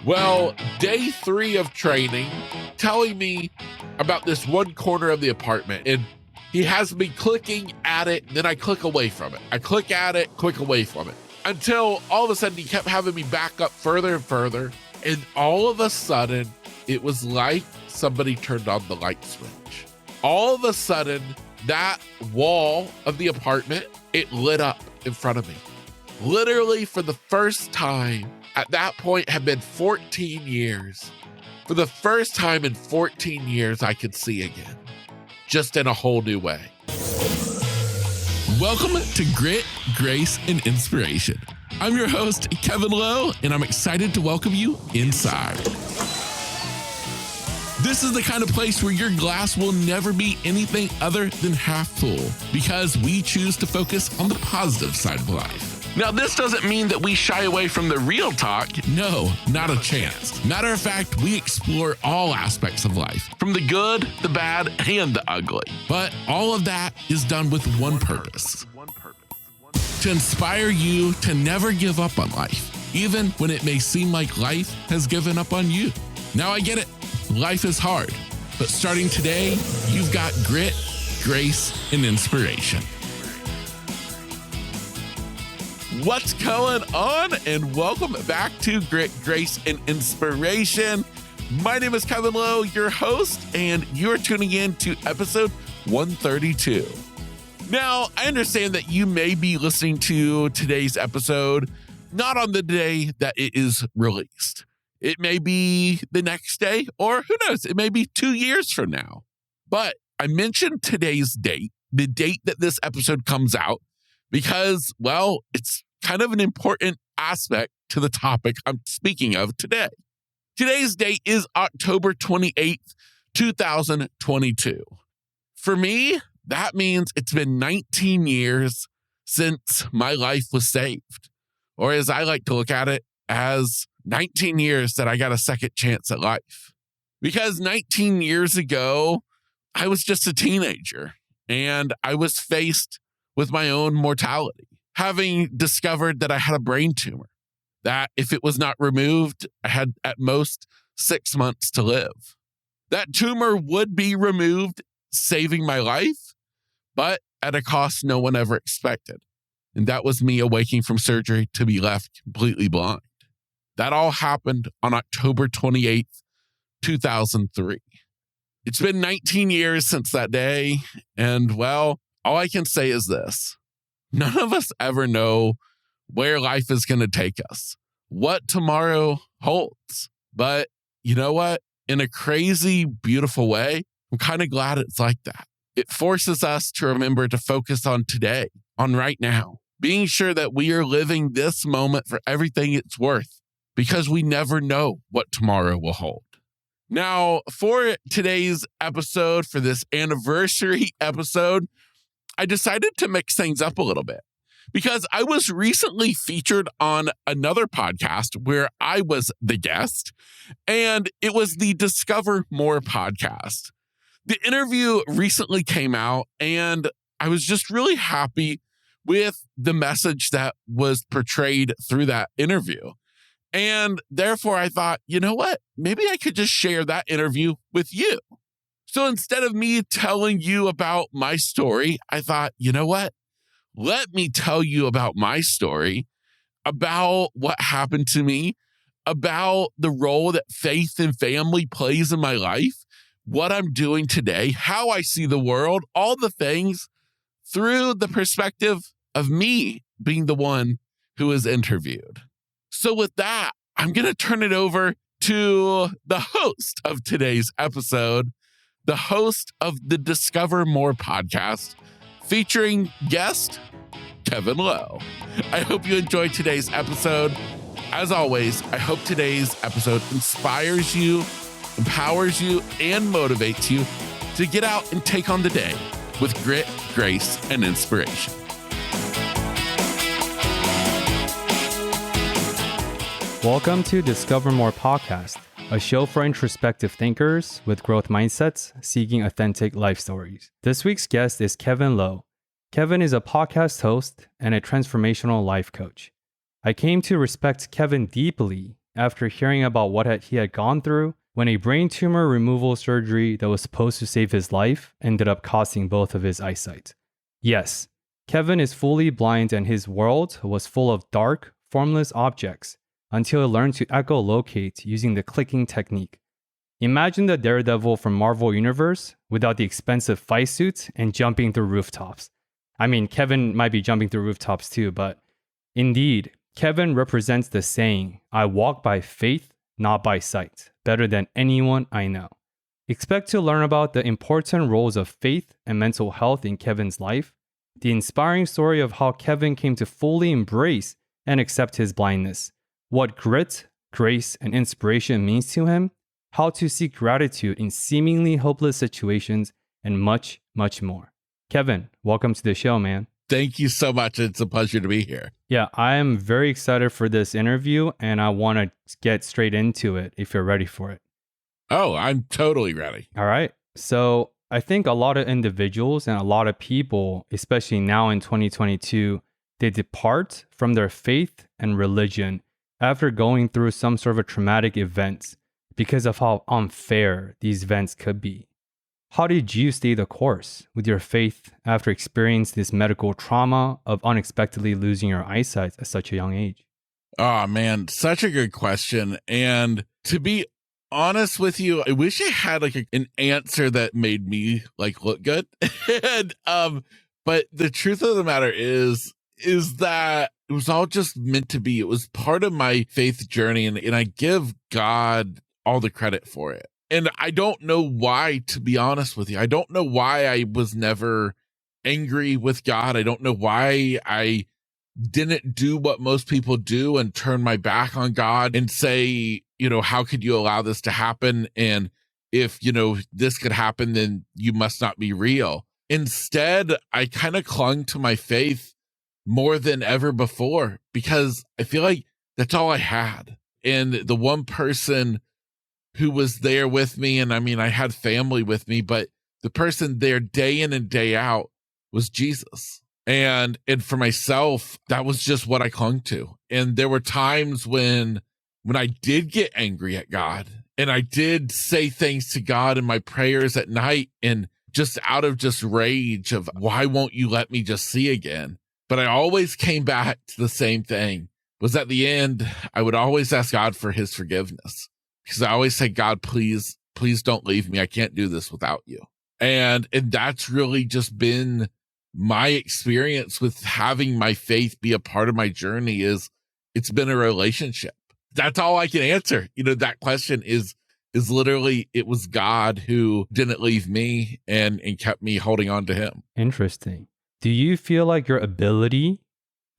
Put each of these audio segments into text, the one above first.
Well, day 3 of training, telling me about this one corner of the apartment, and he has me clicking at it, then I click away from it. I click at it, click away from it, until all of a sudden he kept having me back up further and further, and all of a sudden, it was like somebody turned on the light switch. All of a sudden, that wall of the apartment, it lit up in front of me. Literally for the first time, at that point had been 14 years. For the first time in 14 years, I could see again, just in a whole new way. Welcome to Grit, Grace, and Inspiration. I'm your host, Kevin Lowe, and I'm excited to welcome you inside. This is the kind of place where your glass will never be anything other than half full, because we choose to focus on the positive side of life. Now, this doesn't mean that we shy away from the real talk. No, not a chance. Matter of fact, we explore all aspects of life, from the good, the bad, and the ugly. But all of that is done with one purpose: to inspire you to never give up on life, even when it may seem like life has given up on you. Now, I get it. Life is hard, but starting today, you've got grit, grace, and inspiration. What's going on? And welcome back to Grit, Grace, and Inspiration. My name is Kevin Lowe, your host, and you're tuning in to episode 132. Now, I understand that you may be listening to today's episode not on the day that it is released. It may be the next day, or who knows, it may be 2 years from now. But I mentioned today's date, the date that this episode comes out, because, well, it's kind of an important aspect to the topic I'm speaking of today. Today's date is October 28th, 2022. For me, that means it's been 19 years since my life was saved. Or as I like to look at it, as 19 years that I got a second chance at life. Because 19 years ago, I was just a teenager and I was faced with my own mortality, having discovered that I had a brain tumor, that if it was not removed, I had at most 6 months to live. That tumor would be removed, saving my life, but at a cost no one ever expected. And that was me awaking from surgery to be left completely blind. That all happened on October 28th, 2003. It's been 19 years since that day, and well, all I can say is this: none of us ever know where life is going to take us, what tomorrow holds. But you know what? In a crazy, beautiful way, I'm kind of glad it's like that. It forces us to remember to focus on today, on right now, being sure that we are living this moment for everything it's worth, because we never know what tomorrow will hold. Now, for today's episode, for this anniversary episode, I decided to mix things up a little bit because I was recently featured on another podcast where I was the guest, and it was the Discover More podcast. The interview recently came out, and I was just really happy with the message that was portrayed through that interview. And therefore, I thought, you know what? Maybe I could just share that interview with you. So instead of me telling you about my story, I thought, you know what? Let me tell you about my story, about what happened to me, about the role that faith and family plays in my life, what I'm doing today, how I see the world, all the things through the perspective of me being the one who is interviewed. So with that, I'm going to turn it over to the host of today's episode, the host of the Discover More podcast, featuring guest Kevin Lowe. I hope you enjoyed today's episode. As always, I hope today's episode inspires you, empowers you, and motivates you to get out and take on the day with grit, grace, and inspiration. Welcome to Discover More podcast, a show for introspective thinkers with growth mindsets seeking authentic life stories. This week's guest is Kevin Lowe. Kevin is a podcast host and a transformational life coach. I came to respect Kevin deeply after hearing about what he had gone through when a brain tumor removal surgery that was supposed to save his life ended up costing both of his eyesight. Yes, Kevin is fully blind and his world was full of dark, formless objects until he learned to echolocate using the clicking technique. Imagine the Daredevil from Marvel Universe without the expensive fight suits and jumping through rooftops. I mean, Kevin might be jumping through rooftops too, but indeed, Kevin represents the saying, "I walk by faith, not by sight," better than anyone I know. Expect to learn about the important roles of faith and mental health in Kevin's life, the inspiring story of how Kevin came to fully embrace and accept his blindness, what grit, grace, and inspiration means to him, how to seek gratitude in seemingly hopeless situations, and much, much more. Kevin, welcome to the show, man. Thank you so much. It's a pleasure to be here. Yeah, I am very excited for this interview, and I want to get straight into it if you're ready for it. Oh, I'm totally ready. All right. So I think a lot of individuals and a lot of people, especially now in 2022, they depart from their faith and religion after going through some sort of a traumatic event because of how unfair these events could be. How did you stay the course with your faith after experiencing this medical trauma of unexpectedly losing your eyesight at such a young age? Oh, man, such a good question. And to be honest with you, I wish I had an answer that made me look good. But the truth of the matter is that it was all just meant to be. It was part of my faith journey, and I give God all the credit for it. And I don't know why, to be honest with you. I don't know why I was never angry with God. I don't know why I didn't do what most people do and turn my back on God and say, how could you allow this to happen? And if, this could happen, then you must not be real. Instead, I kind of clung to my faith more than ever before because I feel like that's all I had. And the one person who was there with me, and I mean, I had family with me, but the person there day in and day out was Jesus. And for myself, that was just what I clung to. And there were times when I did get angry at God and I did say things to God in my prayers at night and just out of just rage of why won't you let me just see again? But I always came back to the same thing, was at the end, I would always ask God for his forgiveness. Because I always say, God, please don't leave me. I can't do this without you. And that's really just been my experience with having my faith be a part of my journey. Is it's been a relationship. That's all I can answer. That question is literally, it was God who didn't leave me and kept me holding on to him. Interesting. Do you feel like your ability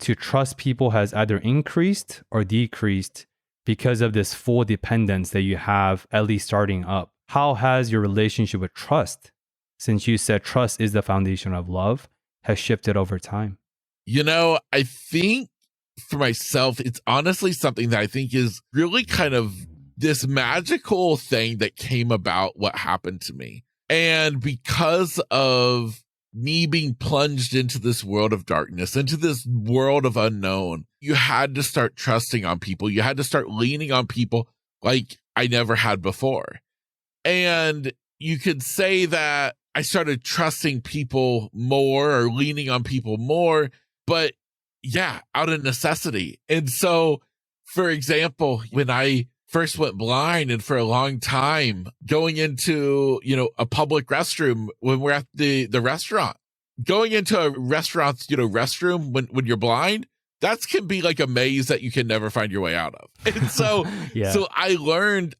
to trust people has either increased or decreased because of this full dependence that you have, at least starting up? How has your relationship with trust, since you said trust is the foundation of love, has shifted over time? I think for myself, it's honestly something that I think is really kind of this magical thing that came about what happened to me. And because of me being plunged into this world of darkness, into this world of unknown, you had to start trusting on people. You had to start leaning on people like I never had before. And you could say that I started trusting people more or leaning on people more, but yeah, out of necessity. And so, for example, when I first went blind and for a long time going into, a public restroom when we're at the restaurant, going into a restaurant's, restroom when you're blind, that can be like a maze that you can never find your way out of. And so, yeah. So I learned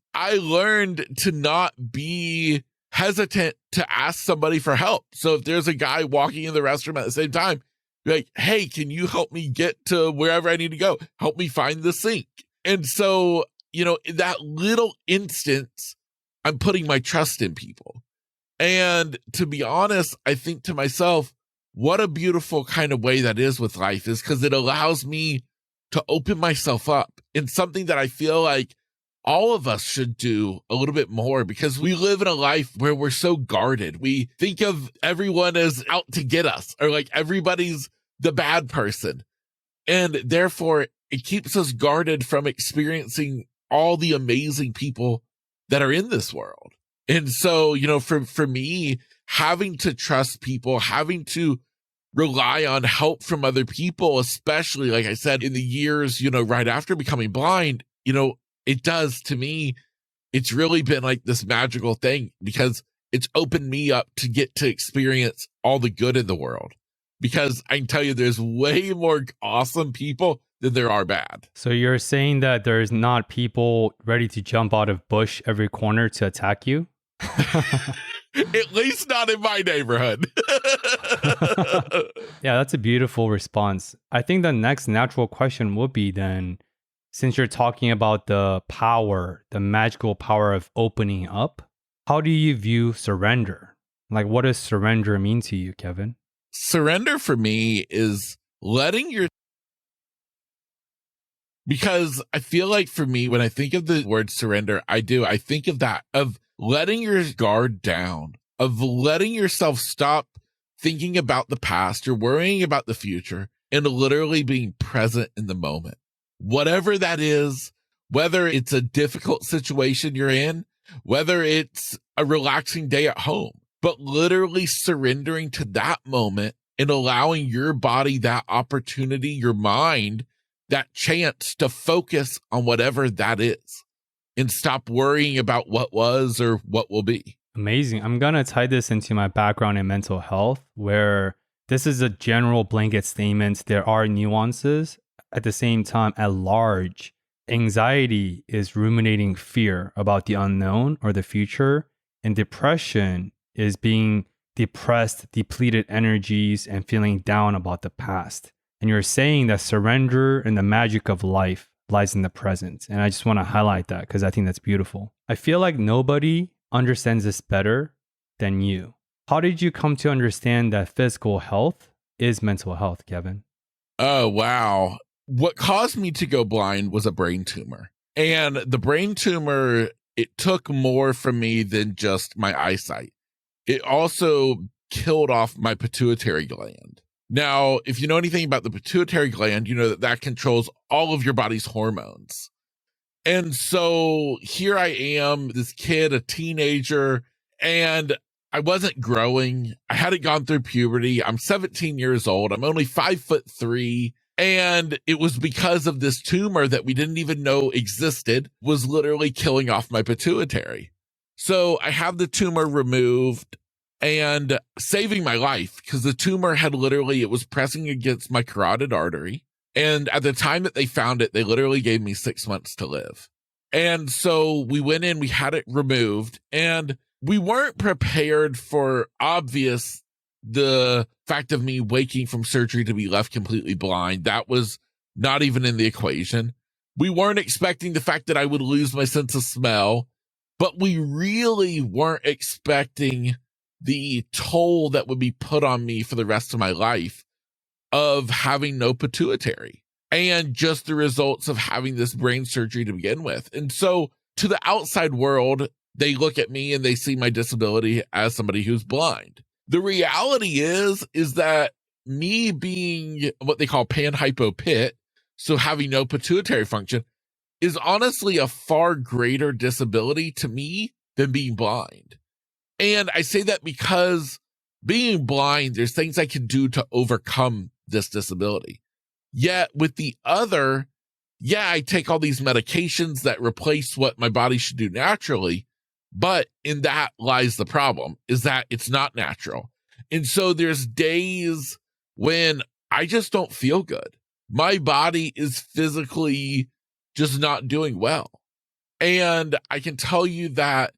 to not be hesitant to ask somebody for help. So if there's a guy walking in the restroom at the same time, be like, hey, can you help me get to wherever I need to go? Help me find the sink. And so, in that little instance, I'm putting my trust in people. And to be honest, I think to myself, what a beautiful kind of way that is with life, is because it allows me to open myself up in something that I feel like all of us should do a little bit more, because we live in a life where we're so guarded. We think of everyone as out to get us, or like everybody's the bad person. And therefore, it keeps us guarded from experiencing all the amazing people that are in this world. And so, for me, having to trust people, having to rely on help from other people, especially, like I said, in the years, right after becoming blind, it does, to me, it's really been like this magical thing because it's opened me up to get to experience all the good in the world. Because I can tell you there's way more awesome people than there are bad. So you're saying that there's not people ready to jump out of bush every corner to attack you? At least not in my neighborhood. Yeah, that's a beautiful response. I think the next natural question would be then, since you're talking about the power, the magical power of opening up, how do you view surrender? Like, what does surrender mean to you, Kevin? Surrender for me is because I feel like for me, when I think of the word surrender, I think of that, of letting your guard down, of letting yourself stop thinking about the past or worrying about the future and literally being present in the moment. Whatever that is, whether it's a difficult situation you're in, whether it's a relaxing day at home, but literally surrendering to that moment and allowing your body that opportunity, your mind, that chance to focus on whatever that is and stop worrying about what was or what will be. Amazing. I'm going to tie this into my background in mental health, where this is a general blanket statement. There are nuances. At the same time, at large, anxiety is ruminating fear about the unknown or the future, and depression is being depressed, depleted energies, and feeling down about the past. And you're saying that surrender and the magic of life lies in the present. And I just want to highlight that because I think that's beautiful. I feel like nobody understands this better than you. How did you come to understand that physical health is mental health, Kevin? Oh, wow. What caused me to go blind was a brain tumor. And the brain tumor, it took more from me than just my eyesight. It also killed off my pituitary gland. Now, if you know anything about the pituitary gland, you know that controls all of your body's hormones. And so here I am, this kid, a teenager, and I wasn't growing. I hadn't gone through puberty. I'm 17 years old. I'm only 5'3". And it was because of this tumor that we didn't even know existed was literally killing off my pituitary. So I have the tumor removed and saving my life because the tumor had literally, it was pressing against my carotid artery. And at the time that they found it, they literally gave me 6 months to live. And so we went in, we had it removed, and we weren't prepared for the fact of me waking from surgery to be left completely blind. That was not even in the equation. We weren't expecting the fact that I would lose my sense of smell, but we really weren't expecting the toll that would be put on me for the rest of my life of having no pituitary and just the results of having this brain surgery to begin with. And so to the outside world, they look at me and they see my disability as somebody who's blind. The reality is that me being what they call panhypopit, so having no pituitary function, is honestly a far greater disability to me than being blind. And I say that because being blind, there's things I can do to overcome this disability. Yet with the other, I take all these medications that replace what my body should do naturally. But in that lies the problem, is that it's not natural. And so there's days when I just don't feel good. My body is physically just not doing well. And I can tell you that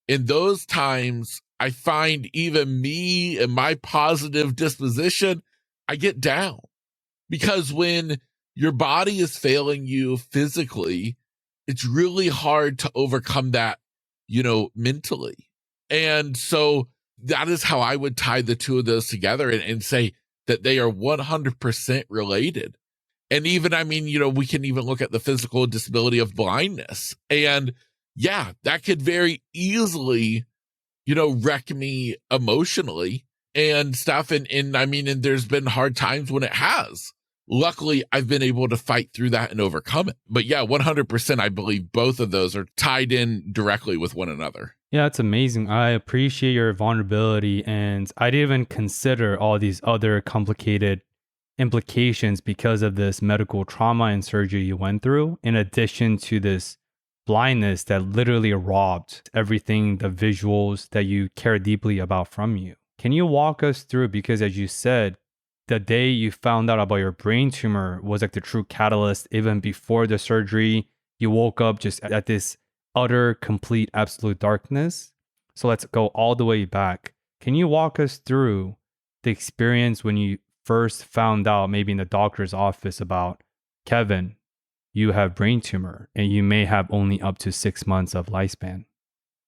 in those times, I find even me and my positive disposition, I get down. Because when your body is failing you physically, it's really hard to overcome that, mentally. And so that is how I would tie the two of those together and say that they are 100% related. And even, we can even look at the physical disability of blindness. And that could very easily, wreck me emotionally and stuff. And there's been hard times when it has. luckily I've been able to fight through that and overcome it. But yeah, 100%, I believe both of those are tied in directly with one another. Yeah, it's amazing. I appreciate your vulnerability, and I didn't even consider all these other complicated implications because of this medical trauma and surgery you went through, in addition to this blindness that literally robbed everything, the visuals that you care deeply about from you. Can you walk us through, because as you said, the day you found out about your brain tumor was like the true catalyst. Even before the surgery, you woke up just at this utter, complete, absolute darkness. So let's go all the way back. Can you walk us through the experience when you first found out, maybe in the doctor's office, about Kevin, you have brain tumor and you may have only up to 6 months of lifespan?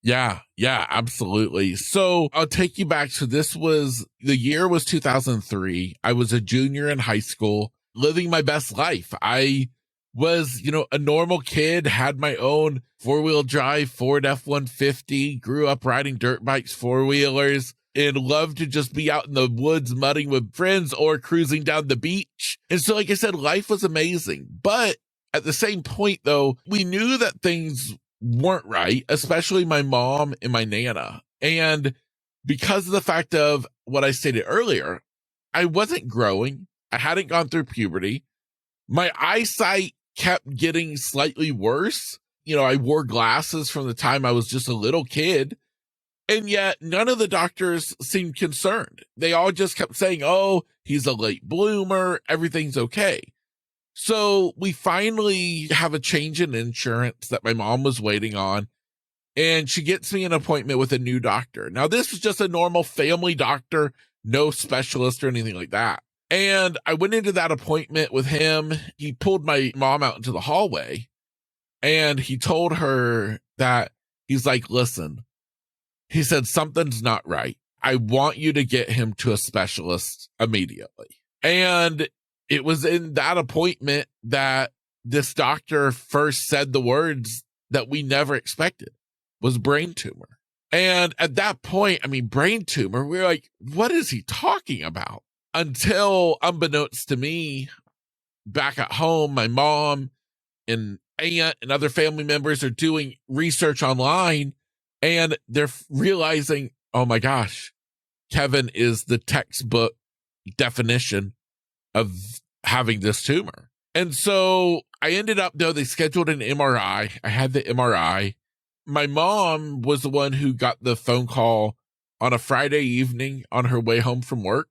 Yeah, absolutely. So I'll take you back. So the year was 2003. I was a junior in high school, living my best life. I was, a normal kid, had my own 4-wheel drive Ford F-150, grew up riding dirt bikes, 4-wheelers, and loved to just be out in the woods mudding with friends or cruising down the beach. And so, like I said, life was amazing. But at the same point, though, we knew that things weren't right, especially my mom and my Nana. And because of the fact of what I stated earlier, I wasn't growing. I hadn't gone through puberty. My eyesight kept getting slightly worse. I wore glasses from the time I was just a little kid. And yet none of the doctors seemed concerned. They all just kept saying, oh, he's a late bloomer, everything's okay. So we finally have a change in insurance that my mom was waiting on, and she gets me an appointment with a new doctor. Now, this was just a normal family doctor, no specialist or anything like that. And I went into that appointment with him. He pulled my mom out into the hallway, and he told her that he's like, listen, he said, something's not right. I want you to get him to a specialist immediately. And it was in that appointment that this doctor first said the words that we never expected, was brain tumor. And at that point, brain tumor, we were like, what is he talking about? Until, unbeknownst to me, back at home, my mom and aunt and other family members are doing research online, and they're realizing, oh my gosh, Kevin is the textbook definition of having this tumor. And so I ended up, they scheduled an MRI. I had the MRI. My mom was the one who got the phone call on a Friday evening on her way home from work.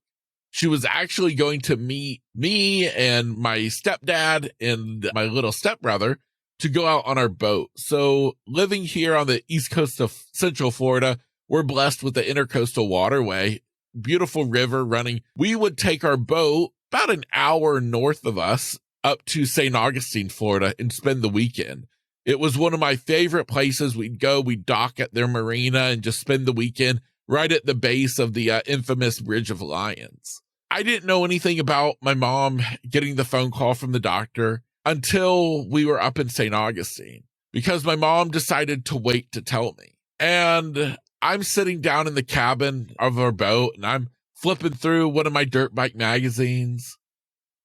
She was actually going to meet me and my stepdad and my little stepbrother to go out on our boat. So living here on the east coast of Central Florida, we're blessed with the Intercoastal Waterway, beautiful river running. We would take our boat about an hour north of us up to St. Augustine, Florida, and spend the weekend. It was one of my favorite places. We'd go, we'd dock at their marina and just spend the weekend right at the base of the infamous Bridge of Lions. I didn't know anything about my mom getting the phone call from the doctor until we were up in St. Augustine, because my mom decided to wait to tell me. And I'm sitting down in the cabin of our boat, and I'm flipping through one of my dirt bike magazines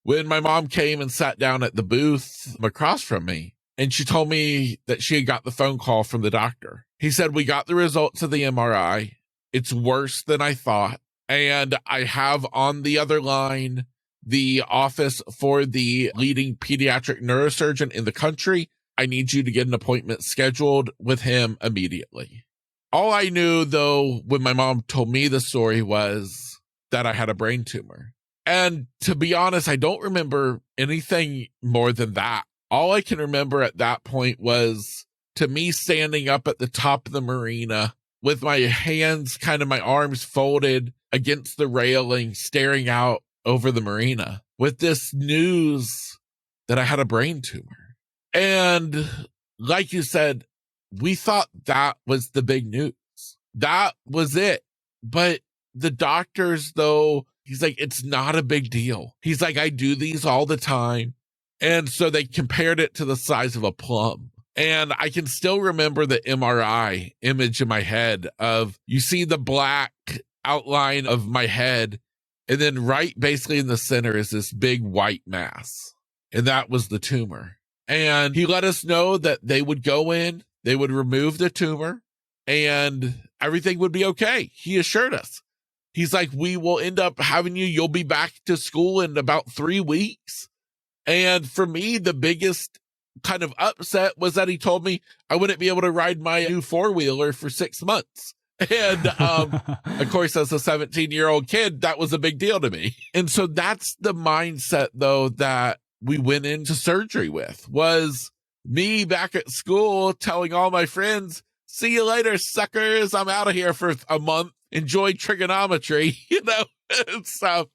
when my mom came and sat down at the booth across from me. And she told me that she had got the phone call from the doctor. He said, we got the results of the MRI. It's worse than I thought. And I have on the other line the office for the leading pediatric neurosurgeon in the country. I need you to get an appointment scheduled with him immediately. All I knew, though, when my mom told me the story, was that I had a brain tumor. And to be honest, I don't remember anything more than that. All I can remember at that point was to me standing up at the top of the marina with my hands, kind of my arms folded against the railing, staring out over the marina with this news that I had a brain tumor. And like you said, we thought that was the big news. That was it. But the doctors, though, he's like, it's not a big deal. He's like, I do these all the time. And so they compared it to the size of a plum. And I can still remember the MRI image in my head of, you see the black outline of my head, And then right basically in the center is this big white mass. And that was the tumor. And he let us know that they would go in, they would remove the tumor, and everything would be okay. He assured us. He's like, we will end up having you'll be back to school in about 3 weeks. And for me, the biggest kind of upset was that he told me I wouldn't be able to ride my new 4-wheeler for 6 months. And of course, as a 17-year-old kid, that was a big deal to me. And so that's the mindset, though, that we went into surgery with, was me back at school telling all my friends, see you later, suckers. I'm out of here for a month. Enjoy trigonometry, and stuff.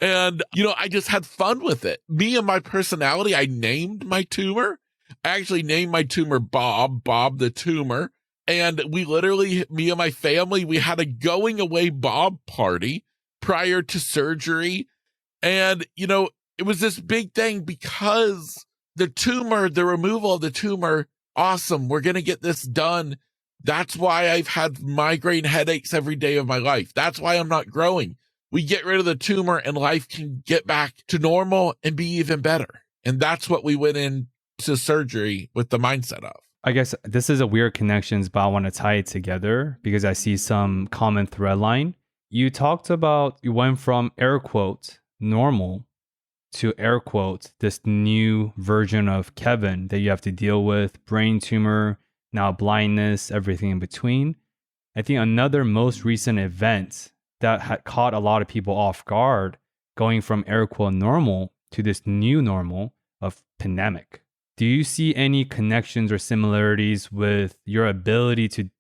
And, I just had fun with it. Me and my personality, I named my tumor. I actually named my tumor Bob the tumor. And we literally, me and my family, we had a going away Bob party prior to surgery. And, it was this big thing because the removal of the tumor, awesome. We're going to get this done. That's why I've had migraine headaches every day of my life. That's why I'm not growing. We get rid of the tumor and life can get back to normal and be even better. And that's what we went into surgery with the mindset of. I guess this is a weird connections, but I want to tie it together because I see some common thread line. You talked about, you went from air quote normal to air quote this new version of Kevin that you have to deal with, brain tumor, now blindness, everything in between. I think another most recent event that had caught a lot of people off guard, going from air quote normal to this new normal of pandemic. Do you see any connections or similarities with your ability to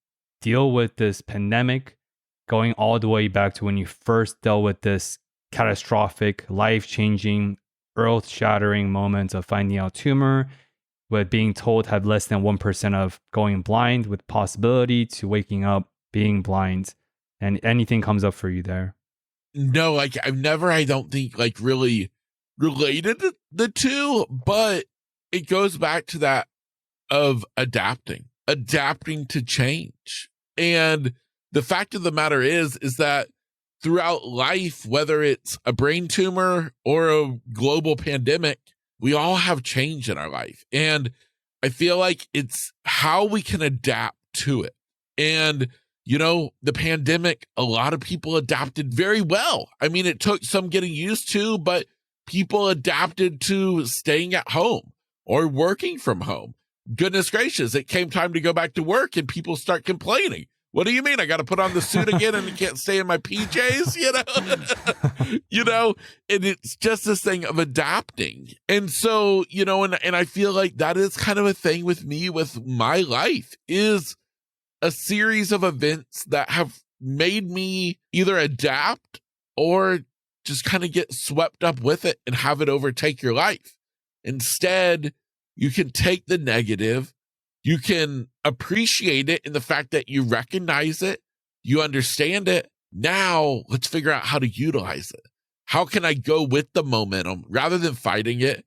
deal with this pandemic, going all the way back to when you first dealt with this catastrophic, life-changing, earth-shattering moment of finding out tumor, with being told have less than 1% of going blind with possibility to waking up being blind, and anything comes up for you there? No, I've never, I don't think, really related the two, but it goes back to that of adapting to change. And the fact of the matter is that throughout life, whether it's a brain tumor or a global pandemic, we all have change in our life. And I feel like it's how we can adapt to it. And, the pandemic, a lot of people adapted very well. I mean, it took some getting used to, but people adapted to staying at home or working from home. Goodness gracious, it came time to go back to work and people start complaining. What do you mean? I got to put on the suit again and I can't stay in my PJs, and it's just this thing of adapting. And so, and I feel like that is kind of a thing with me, with my life, is a series of events that have made me either adapt or just kind of get swept up with it and have it overtake your life. Instead, you can take the negative, you can appreciate it in the fact that you recognize it, you understand it. Now let's figure out how to utilize it. How can I go with the momentum rather than fighting it,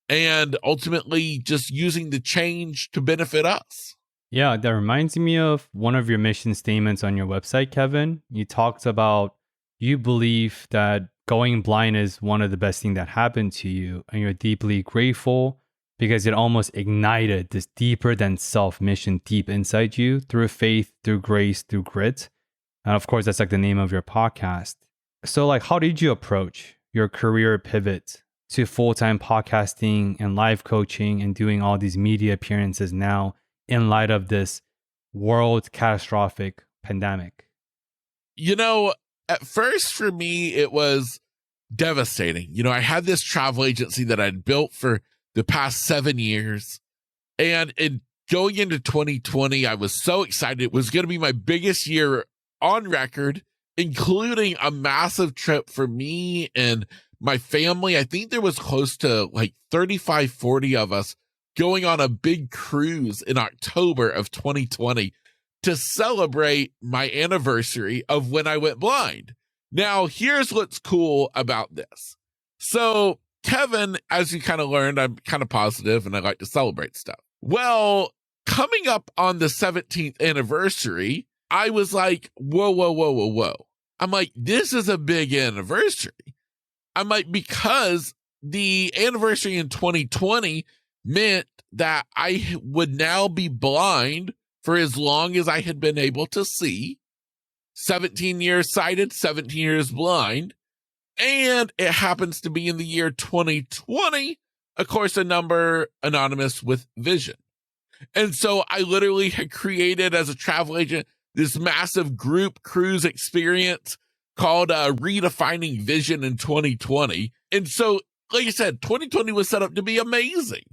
and ultimately just using the change to benefit us? Yeah, that reminds me of one of your mission statements on your website, Kevin. You talked about you believe that going blind is one of the best things that happened to you, and you're deeply grateful because it almost ignited this deeper than self mission deep inside you through faith, through grace, through grit. And of course, that's the name of your podcast. So how did you approach your career pivot to full-time podcasting and live coaching and doing all these media appearances now in light of this world catastrophic pandemic? At first for me, it was devastating. I had this travel agency that I'd built for the past 7 years. And going into 2020, I was so excited. It was going to be my biggest year on record, including a massive trip for me and my family. I think there was close to 35, 40 of us going on a big cruise in October of 2020 to celebrate my anniversary of when I went blind. Now, here's what's cool about this. So Kevin, as you kind of learned, I'm kind of positive and I like to celebrate stuff. Well, coming up on the 17th anniversary, I was like, whoa. I'm like, this is a big anniversary. I'm like, because the anniversary in 2020 meant that I would now be blind for as long as I had been able to see. 17 years sighted, 17 years blind. And it happens to be in the year 2020, of course, a number anonymous with vision. And so I literally had created, as a travel agent, this massive group cruise experience called Redefining Vision in 2020. And so, like I said, 2020 was set up to be amazing.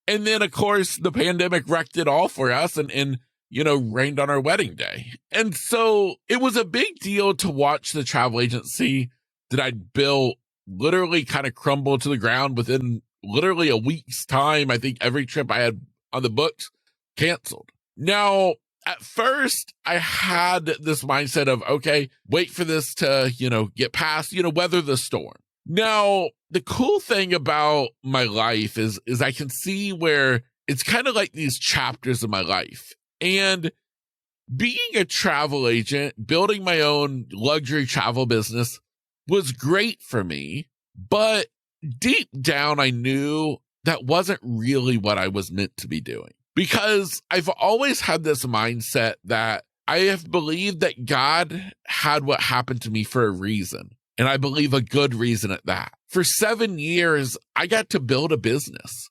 And then, of course, the pandemic wrecked it all for us and rained on our wedding day. And so it was a big deal to watch the travel agency that I'd built literally kind of crumble to the ground within literally a week's time. I think every trip I had on the books canceled. Now, at first, I had this mindset of, okay, wait for this to, get past, weather the storm. Now, the cool thing about my life is I can see where it's kind of like these chapters of my life. And being a travel agent, building my own luxury travel business was great for me. But deep down, I knew that wasn't really what I was meant to be doing. Because I've always had this mindset that I have believed that God had what happened to me for a reason. And I believe a good reason at that. For 7 years, I got to build a business.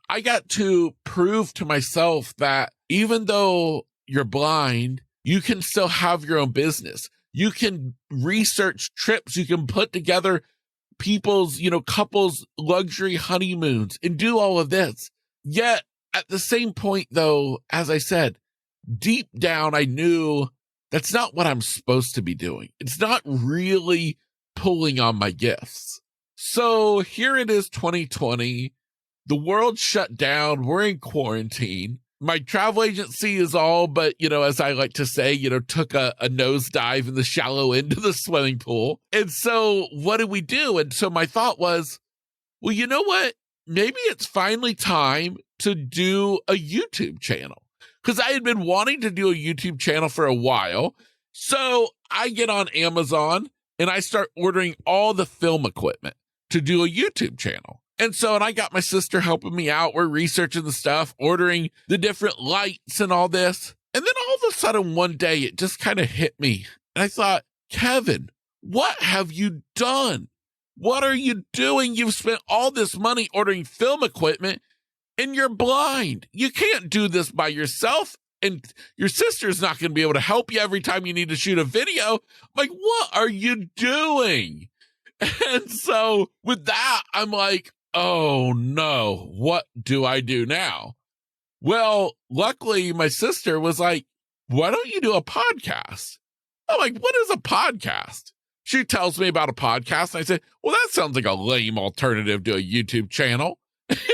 I got to prove to myself that even though you're blind, you can still have your own business. You can research trips. You can put together people's, couples' luxury honeymoons and do all of this. Yet, at the same point, though, as I said, deep down, I knew that's not what I'm supposed to be doing. It's not really pulling on my gifts. So here it is, 2020. The world shut down. We're in quarantine. My travel agency is all but, as I like to say, took a nosedive in the shallow end of the swimming pool. And so what did we do? And so my thought was, well, you know what? Maybe it's finally time to do a YouTube channel, because I had been wanting to do a YouTube channel for a while. So I get on Amazon and I start ordering all the film equipment to do a YouTube channel. And I got my sister helping me out. We're researching the stuff, ordering the different lights and all this. And then all of a sudden one day it just kind of hit me. And I thought, Kevin, what have you done? What are you doing? You've spent all this money ordering film equipment and you're blind. You can't do this by yourself. And your sister's not going to be able to help you every time you need to shoot a video. I'm like, what are you doing? And so with that, I'm like, oh no, what do I do now? Well, luckily my sister was like, why don't you do a podcast? I'm like, what is a podcast? She tells me about a podcast. And I said, well, that sounds like a lame alternative to a YouTube channel.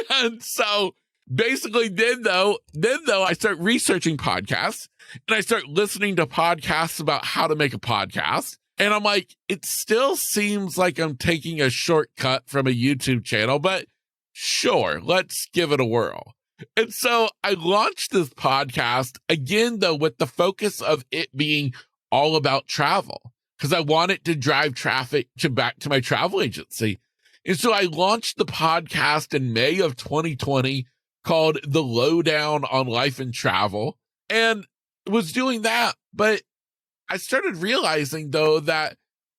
And so basically then though, I start researching podcasts and I start listening to podcasts about how to make a podcast. And I'm like, it still seems like I'm taking a shortcut from a YouTube channel, but sure, let's give it a whirl. And so I launched this podcast again, though, with the focus of it being all about travel, because I wanted to drive traffic back to my travel agency. And so I launched the podcast in May of 2020 called The Lowdown on Life and Travel, and was doing that. But I started realizing, though, that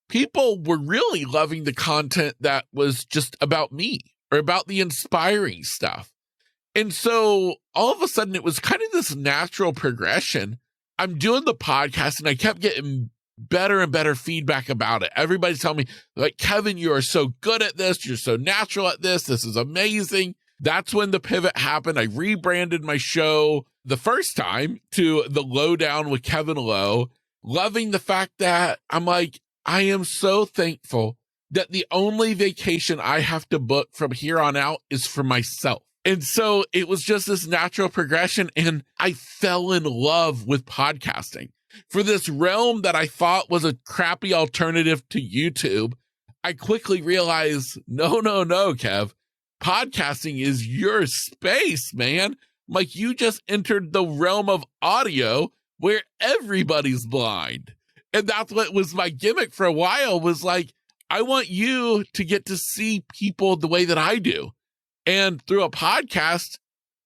people were really loving the content that was just about me or about the inspiring stuff. And so all of a sudden it was kind of this natural progression. I'm doing the podcast and I kept getting better and better feedback about it. Everybody's telling me, like, Kevin, you are so good at this. You're so natural at this. This is amazing. That's when the pivot happened. I rebranded my show the first time to The Lowdown with Kevin Lowe, loving the fact that I'm like, I am so thankful that the only vacation I have to book from here on out is for myself. And so it was just this natural progression. And I fell in love with podcasting. For this realm that I thought was a crappy alternative to YouTube, I quickly realized, no, Kev. Podcasting is your space, man. Like, you just entered the realm of audio where everybody's blind. And that's what was my gimmick for a while, was like, I want you to get to see people the way that I do. And through a podcast,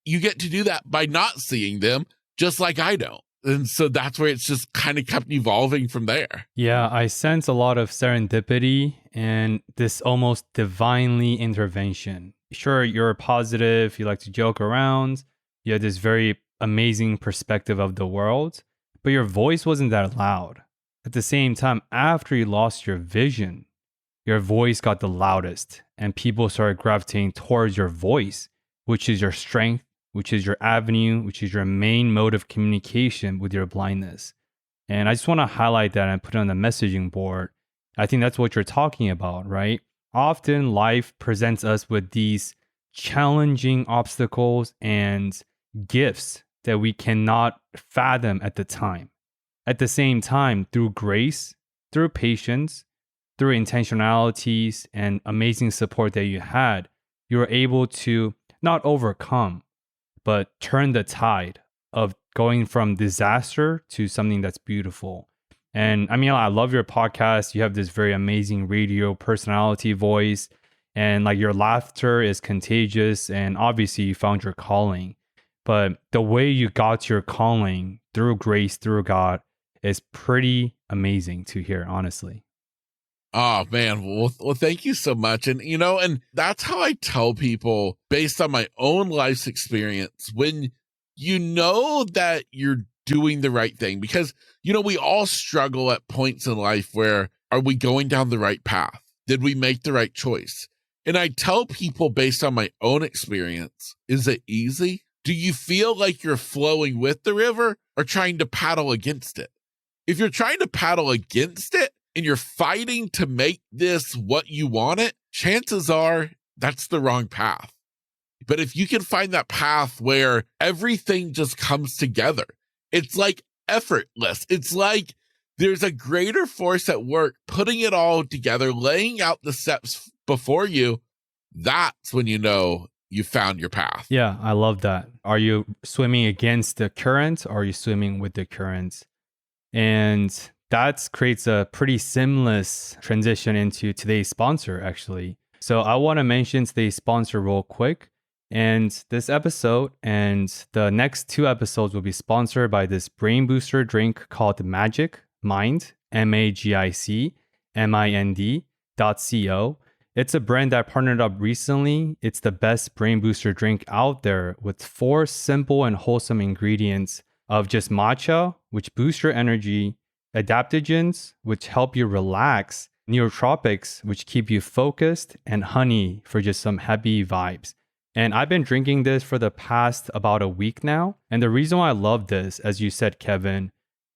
you get to do that by not seeing them just like I don't. And so that's where it's just kind of kept evolving from there. Yeah, I sense a lot of serendipity and this almost divinely intervention. Sure, you're positive, you like to joke around, you have this very amazing perspective of the world, but your voice wasn't that loud. At the same time, after you lost your vision, your voice got the loudest and people started gravitating towards your voice, which is your strength, which is your avenue, which is your main mode of communication with your blindness. And I just want to highlight that and put it on the messaging board. I think that's what you're talking about, right? Often life presents us with these challenging obstacles and gifts that we cannot fathom at the time. At the same time, through grace, through patience, through intentionalities and amazing support that you had, you were able to not overcome, but turn the tide of going from disaster to something that's beautiful. And I mean, I love your podcast. You have this very amazing radio personality voice, and like your laughter is contagious. And obviously, you found your calling. But the way you got to your calling through grace, through God, is pretty amazing to hear, honestly. Oh man, well, thank you so much. And and that's how I tell people based on my own life's experience, when you know that you're doing the right thing, because we all struggle at points in life where, are we going down the right path? Did we make the right choice? And I tell people based on my own experience, is it easy? Do you feel like you're flowing with the river or trying to paddle against it? If you're trying to paddle against it and you're fighting to make this what you want it, chances are that's the wrong path. But if you can find that path where everything just comes together, it's like effortless. It's like there's a greater force at work, putting it all together, laying out the steps before you. That's when you know you found your path. Yeah, I love that. Are you swimming against the current or are you swimming with the current? And that creates a pretty seamless transition into today's sponsor, actually. So I want to mention today's sponsor real quick. And this episode and the next 2 episodes will be sponsored by this brain booster drink called Magic Mind, MAGICMIND.co. It's a brand that partnered up recently. It's the best brain booster drink out there with 4 simple and wholesome ingredients of just matcha, which boosts your energy, adaptogens, which help you relax, neurotropics, which keep you focused, and honey for just some happy vibes. And I've been drinking this for the past about a week now. And the reason why I love this, as you said, Kevin,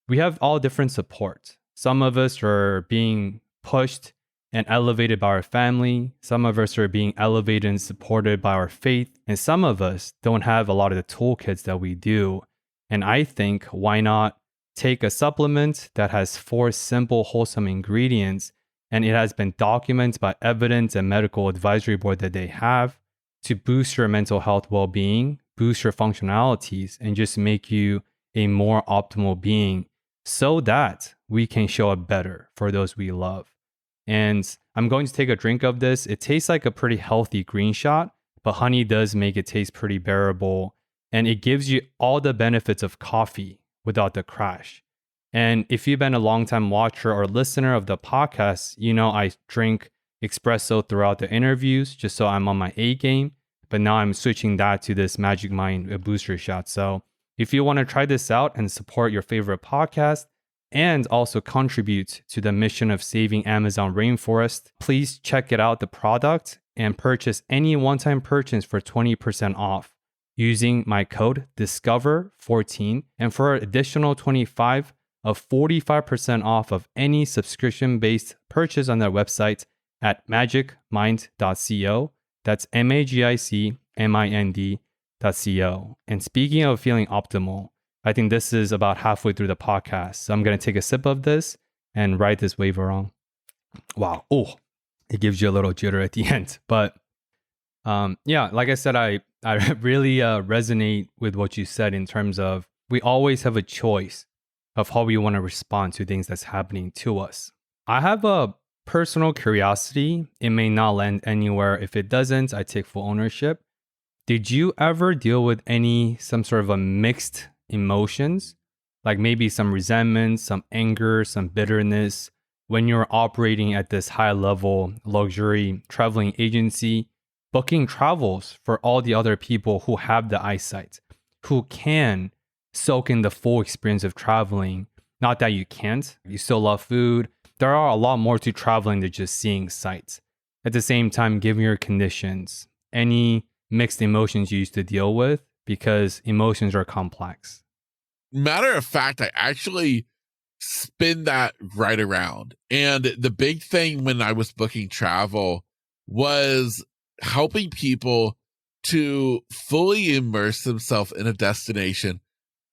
we have all different support. Some of us are being pushed and elevated by our family. Some of us are being elevated and supported by our faith. And some of us don't have a lot of the toolkits that we do. And I think, why not take a supplement that has 4 simple, wholesome ingredients, and it has been documented by evidence and medical advisory board that they have to boost your mental health well-being, boost your functionalities, and just make you a more optimal being so that we can show up better for those we love. And I'm going to take a drink of this. It tastes like a pretty healthy green shot, but honey does make it taste pretty bearable. And it gives you all the benefits of coffee without the crash. And if you've been a longtime watcher or listener of the podcast, you know I drink espresso throughout the interviews just so I'm on my A game. But now I'm switching that to this Magic Mind booster shot. So if you want to try this out and support your favorite podcast and also contribute to the mission of saving Amazon rainforest, please check it out, the product, and purchase any one-time purchase for 20% off using my code DISCOVER14, and for an additional 25 of 45% off of any subscription-based purchase on their website at magicmind.co. That's MAGICMIND.co. And speaking of feeling optimal, I think this is about halfway through the podcast. So I'm going to take a sip of this and ride this wave around. Wow. Oh, it gives you a little jitter at the end. But yeah, like I said, I really resonate with what you said in terms of we always have a choice of how we want to respond to things that's happening to us. I have a personal curiosity. It may not land anywhere. If it doesn't, I take full ownership. Did you ever deal with some sort of a mixed emotions, like maybe some resentment, some anger, some bitterness when you're operating at this high level luxury traveling agency, booking travels for all the other people who have the eyesight, who can soak in the full experience of traveling? Not that you can't, you still love food. There are a lot more to traveling than just seeing sights. At the same time, given your conditions, any mixed emotions you used to deal with, because emotions are complex. Matter of fact, I actually spin that right around. And the big thing when I was booking travel was helping people to fully immerse themselves in a destination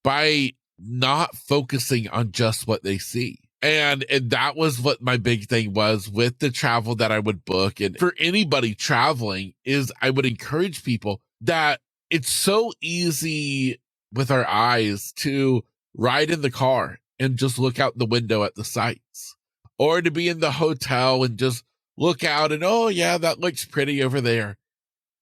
by not focusing on just what they see. And that was what my big thing was with the travel that I would book. And for anybody traveling is I would encourage people that it's so easy with our eyes to ride in the car and just look out the window at the sights, or to be in the hotel and just look out and, oh yeah, that looks pretty over there.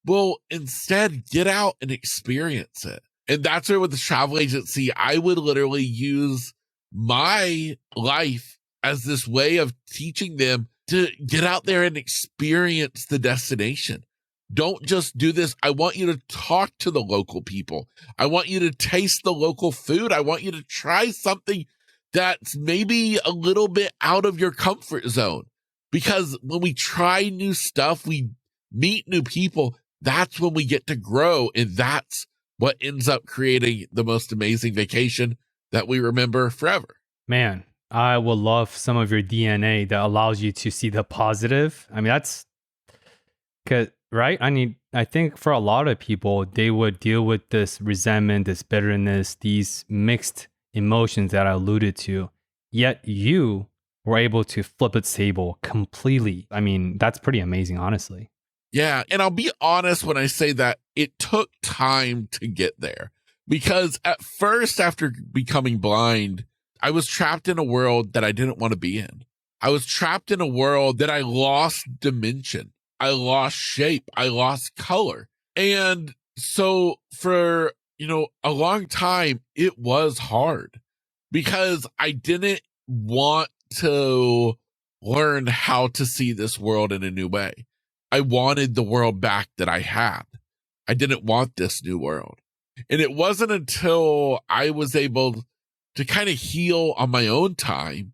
Well, instead get out and experience it. And that's where with the travel agency, I would literally use my life as this way of teaching them to get out there and experience the destination. Don't just do this. I want you to talk to the local people. I want you to taste the local food. I want you to try something that's maybe a little bit out of your comfort zone. Because when we try new stuff, we meet new people. That's when we get to grow. And that's what ends up creating the most amazing vacation that we remember forever. Man, I would love some of your DNA that allows you to see the positive. I mean, that's right. I think for a lot of people, they would deal with this resentment, this bitterness, these mixed emotions that I alluded to. Yet you were able to flip its table completely. I mean, that's pretty amazing, honestly. Yeah. And I'll be honest when I say that it took time to get there. Because at first, after becoming blind, I was trapped in a world that I didn't want to be in. I was trapped in a world that I lost dimension. I lost shape. I lost color. And so for, a long time, it was hard because I didn't want to learn how to see this world in a new way. I wanted the world back that I had. I didn't want this new world. And it wasn't until I was able to kind of heal on my own time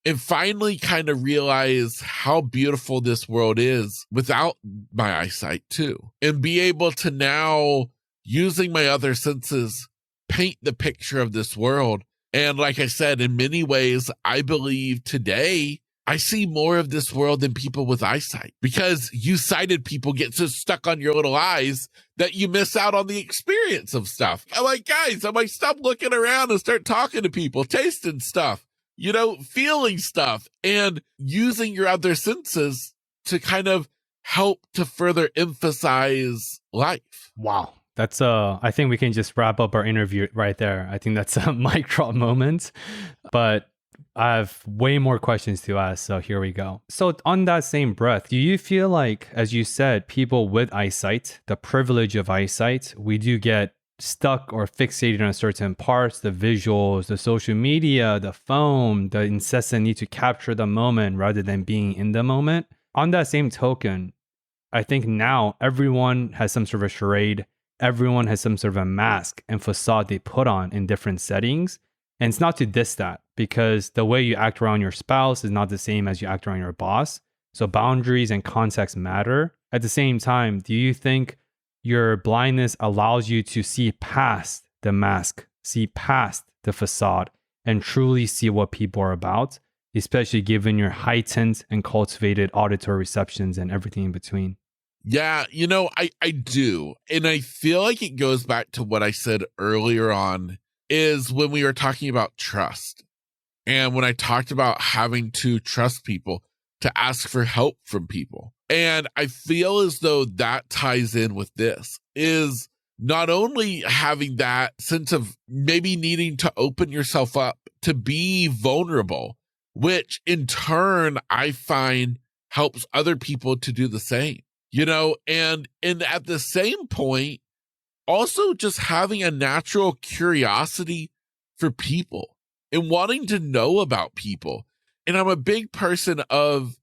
and finally kind of realize how beautiful this world is without my eyesight too. And be able to now, using my other senses, paint the picture of this world. And like I said, in many ways, I believe today I see more of this world than people with eyesight, because you sighted people get so stuck on your little eyes that you miss out on the experience of stuff. I'm like, guys, I might stop looking around and start talking to people, tasting stuff, feeling stuff, and using your other senses to kind of help to further emphasize life. Wow. That's I think we can just wrap up our interview right there. I think that's a mic drop moment, but I have way more questions to ask, so here we go. So on that same breath, do you feel like, as you said, people with eyesight, the privilege of eyesight, we do get stuck or fixated on certain parts, the visuals, the social media, the phone, the incessant need to capture the moment rather than being in the moment? On that same token, I think now everyone has some sort of a charade. Everyone has some sort of a mask and facade they put on in different settings. And it's not to diss that, because the way you act around your spouse is not the same as you act around your boss. So boundaries and context matter. At the same time, do you think your blindness allows you to see past the mask, see past the facade, and truly see what people are about, especially given your heightened and cultivated auditory receptions and everything in between? Yeah, I do. And I feel like it goes back to what I said earlier on, is when we were talking about trust. And when I talked about having to trust people, to ask for help from people. And I feel as though that ties in with this, is not only having that sense of maybe needing to open yourself up, to be vulnerable which in turn I find helps other people to do the same, and at the same point, also just having a natural curiosity for people and wanting to know about people. And I'm a big person of,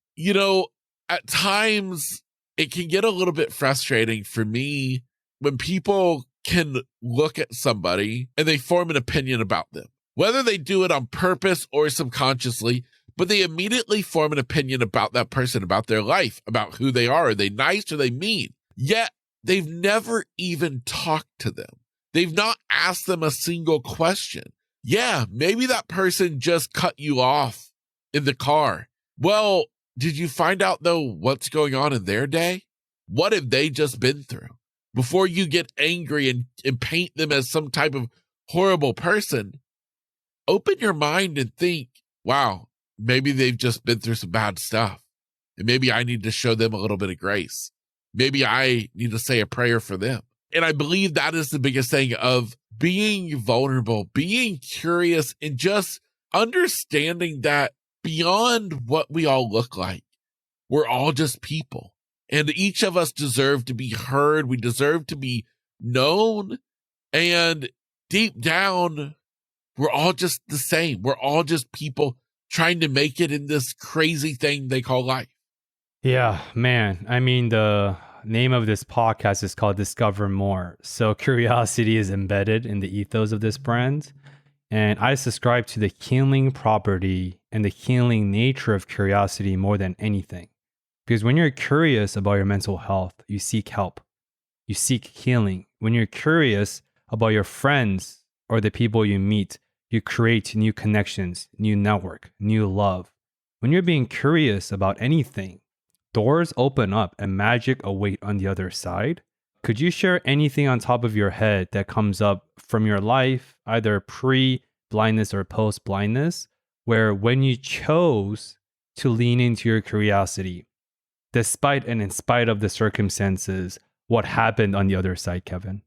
at times it can get a little bit frustrating for me when people can look at somebody and they form an opinion about them, whether they do it on purpose or subconsciously, but they immediately form an opinion about that person, about their life, about who they are. Are they nice? Are they mean? Yet they've never even talked to them. They've not asked them a single question. Yeah, maybe that person just cut you off in the car. Well, did you find out, though, what's going on in their day? What have they just been through? Before you get angry and paint them as some type of horrible person, open your mind and think, wow, maybe they've just been through some bad stuff. And maybe I need to show them a little bit of grace. Maybe I need to say a prayer for them. And I believe that is the biggest thing of being vulnerable, being curious, and just understanding that beyond what we all look like, we're all just people. And each of us deserve to be heard. We deserve to be known. And deep down, we're all just the same. We're all just people trying to make it in this crazy thing they call life. Yeah, man. I mean, the name of this podcast is called Discover More. So curiosity is embedded in the ethos of this brand. And I subscribe to the healing property and the healing nature of curiosity more than anything. Because when you're curious about your mental health, you seek help. You seek healing. When you're curious about your friends or the people you meet, you create new connections, new network, new love. When you're being curious about anything, doors open up and magic await on the other side. Could you share anything on top of your head that comes up from your life, either pre-blindness or post-blindness, where when you chose to lean into your curiosity, despite and in spite of the circumstances, what happened on the other side, Kevin?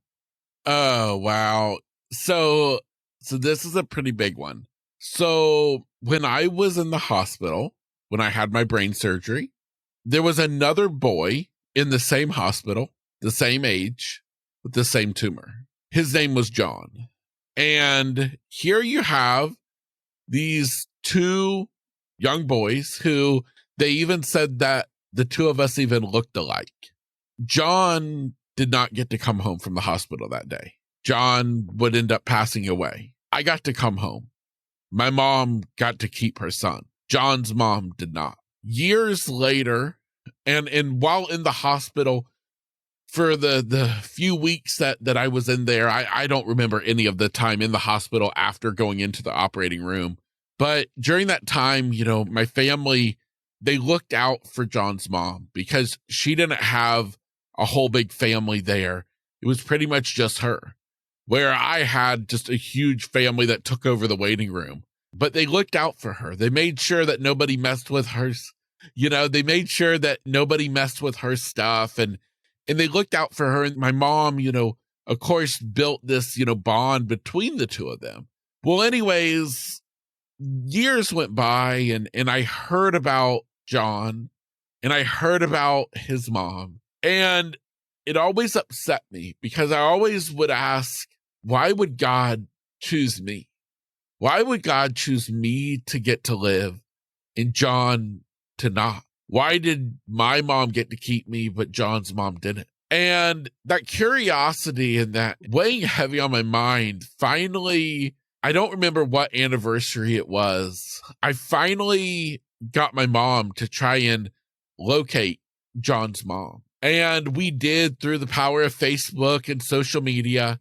Oh, wow. So this is a pretty big one. So when I was in the hospital, when I had my brain surgery, there was another boy in the same hospital, the same age, with the same tumor. His name was John. And here you have these two young boys who they even said that the two of us even looked alike. John did not get to come home from the hospital that day. John would end up passing away. I got to come home. My mom got to keep her son. John's mom did not. Years later, and while in the hospital for the few weeks that I was in there, I don't remember any of the time in the hospital after going into the operating room. But during that time, my family, they looked out for John's mom because she didn't have a whole big family there. It was pretty much just her, where I had just a huge family that took over the waiting room. But they looked out for her. They made sure that nobody messed with her. They made sure that nobody messed with her stuff. And they looked out for her. And my mom, of course, built this, bond between the two of them. Well, anyways, years went by and I heard about John and I heard about his mom. And it always upset me because I always would ask, why would God choose me? Why would God choose me to get to live and John to not? Why did my mom get to keep me, but John's mom didn't? And that curiosity and that weighing heavy on my mind, finally, I don't remember what anniversary it was. I finally got my mom to try and locate John's mom. And we did through the power of Facebook and social media.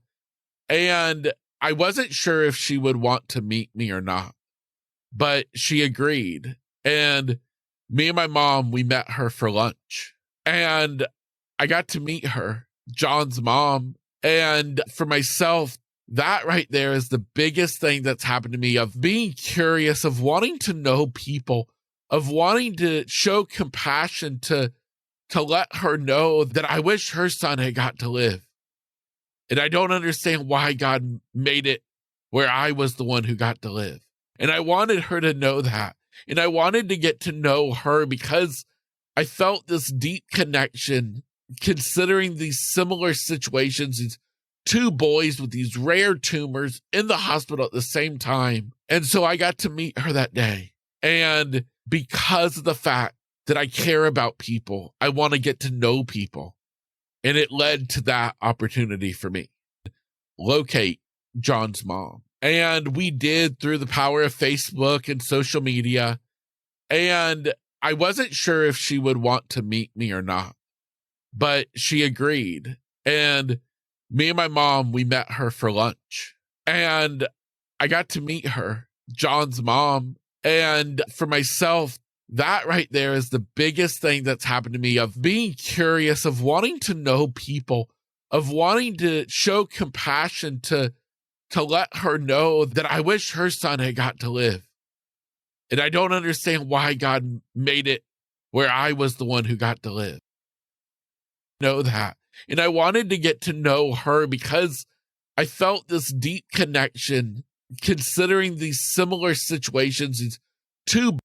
And I wasn't sure if she would want to meet me or not, but she agreed. And me and my mom, we met her for lunch. And I got to meet her, John's mom. And for myself, that right there is the biggest thing that's happened to me, of being curious, of wanting to know people, of wanting to show compassion to let her know that I wish her son had got to live. And I don't understand why God made it where I was the one who got to live. And I wanted her to know that. And I wanted to get to know her because I felt this deep connection considering these similar situations, these two boys with these rare tumors in the hospital at the same time. And so I got to meet her that day. And because of the fact that I care about people, I want to get to know people. And it led to that opportunity for me. Locate John's mom. And we did through the power of Facebook and social media. And I wasn't sure if she would want to meet me or not, but she agreed. And me and my mom, we met her for lunch. And I got to meet her, John's mom. And for myself, that right there is the biggest thing that's happened to me, of being curious, of wanting to know people, of wanting to show compassion to let her know that I wish her son had got to live. And I don't understand why God made it where I was the one who got to live. Know that. And I wanted to get to know her because I felt this deep connection considering these similar situations, these two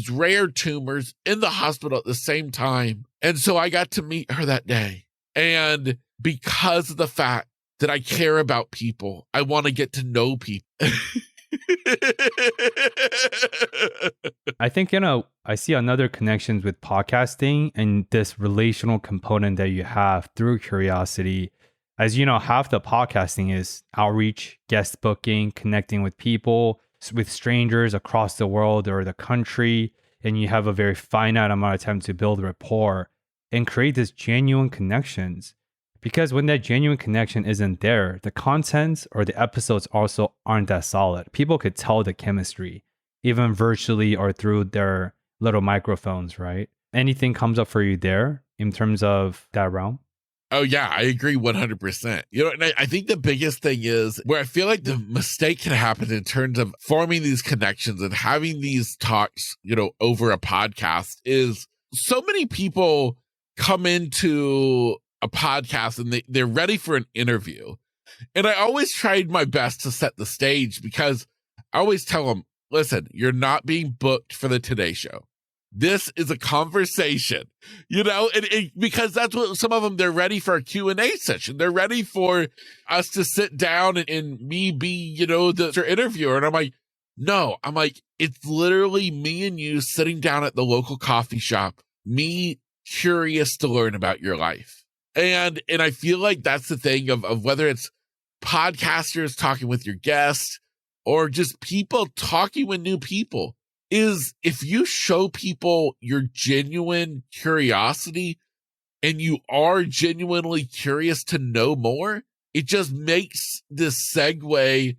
rare tumors in the hospital at the same time. And so I got to meet her that day. And because of the fact that I care about people, I want to get to know people. I think, I see another connections with podcasting and this relational component that you have through curiosity. As you know, half the podcasting is outreach, guest booking, connecting with people, with strangers across the world or the country. And you have a very finite amount of time to build rapport and create this genuine connections. Because when that genuine connection isn't there, the content or the episodes also aren't that solid. People could tell the chemistry, even virtually or through their little microphones, right? Anything comes up for you there in terms of that realm? Oh, yeah, I agree 100%. And I think the biggest thing is where I feel like the mistake can happen in terms of forming these connections and having these talks, over a podcast, is so many people come into a podcast and they're ready for an interview. And I always tried my best to set the stage, because I always tell them, listen, you're not being booked for the Today Show. This is a conversation, because that's what some of them, they're ready for a Q&A session. They're ready for us to sit down and me be, the interviewer. And I'm like, no, it's literally me and you sitting down at the local coffee shop, me curious to learn about your life. And I feel like that's the thing of whether it's podcasters talking with your guests or just people talking with new people, is if you show people your genuine curiosity and you are genuinely curious to know more, it just makes this segue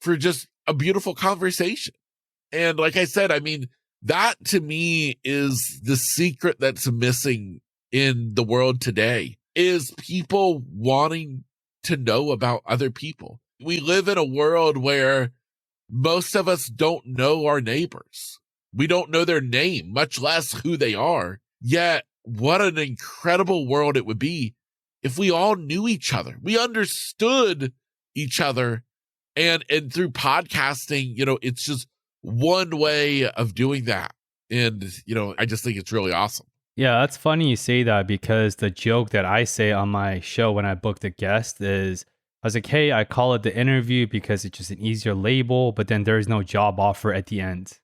for just a beautiful conversation. And like I said, that to me is the secret that's missing in the world today, is people wanting to know about other people. We live in a world where most of us don't know our neighbors. We don't know their name, much less who they are. Yet, what an incredible world it would be if we all knew each other. We understood each other. And through podcasting, it's just one way of doing that. And, I just think it's really awesome. Yeah, that's funny you say that, because the joke that I say on my show when I book the guest is, I was like, hey, I call it the interview because it's just an easier label, but then there's no job offer at the end.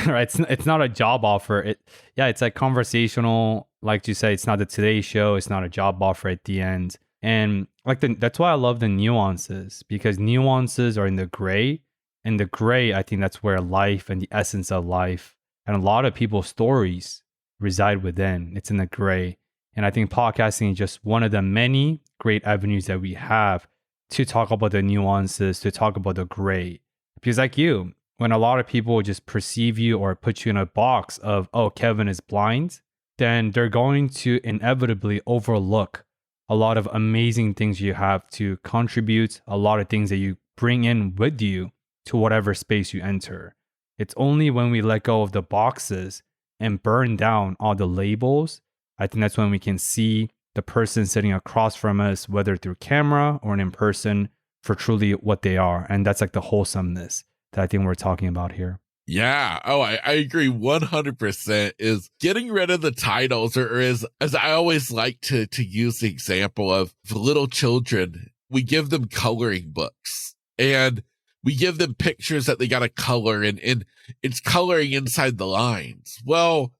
Right? It's not a job offer. It's like conversational. Like you say, it's not the Today Show. It's not a job offer at the end. And that's why I love the nuances, because nuances are in the gray. And the gray, I think that's where life and the essence of life and a lot of people's stories reside within. It's in the gray. And I think podcasting is just one of the many great avenues that we have to talk about the nuances, to talk about the gray. Because like you, when a lot of people just perceive you or put you in a box of, oh, Kevin is blind, then they're going to inevitably overlook a lot of amazing things you have to contribute, a lot of things that you bring in with you to whatever space you enter. It's only when we let go of the boxes and burn down all the labels, I think that's when we can see the person sitting across from us, whether through camera or in person, for truly what they are. And that's like the wholesomeness that I think we're talking about here. Yeah. Oh, I agree 100% is getting rid of the titles or as I always like to use the example of little children, we give them coloring books and we give them pictures that they got to color and it's coloring inside the lines. Well,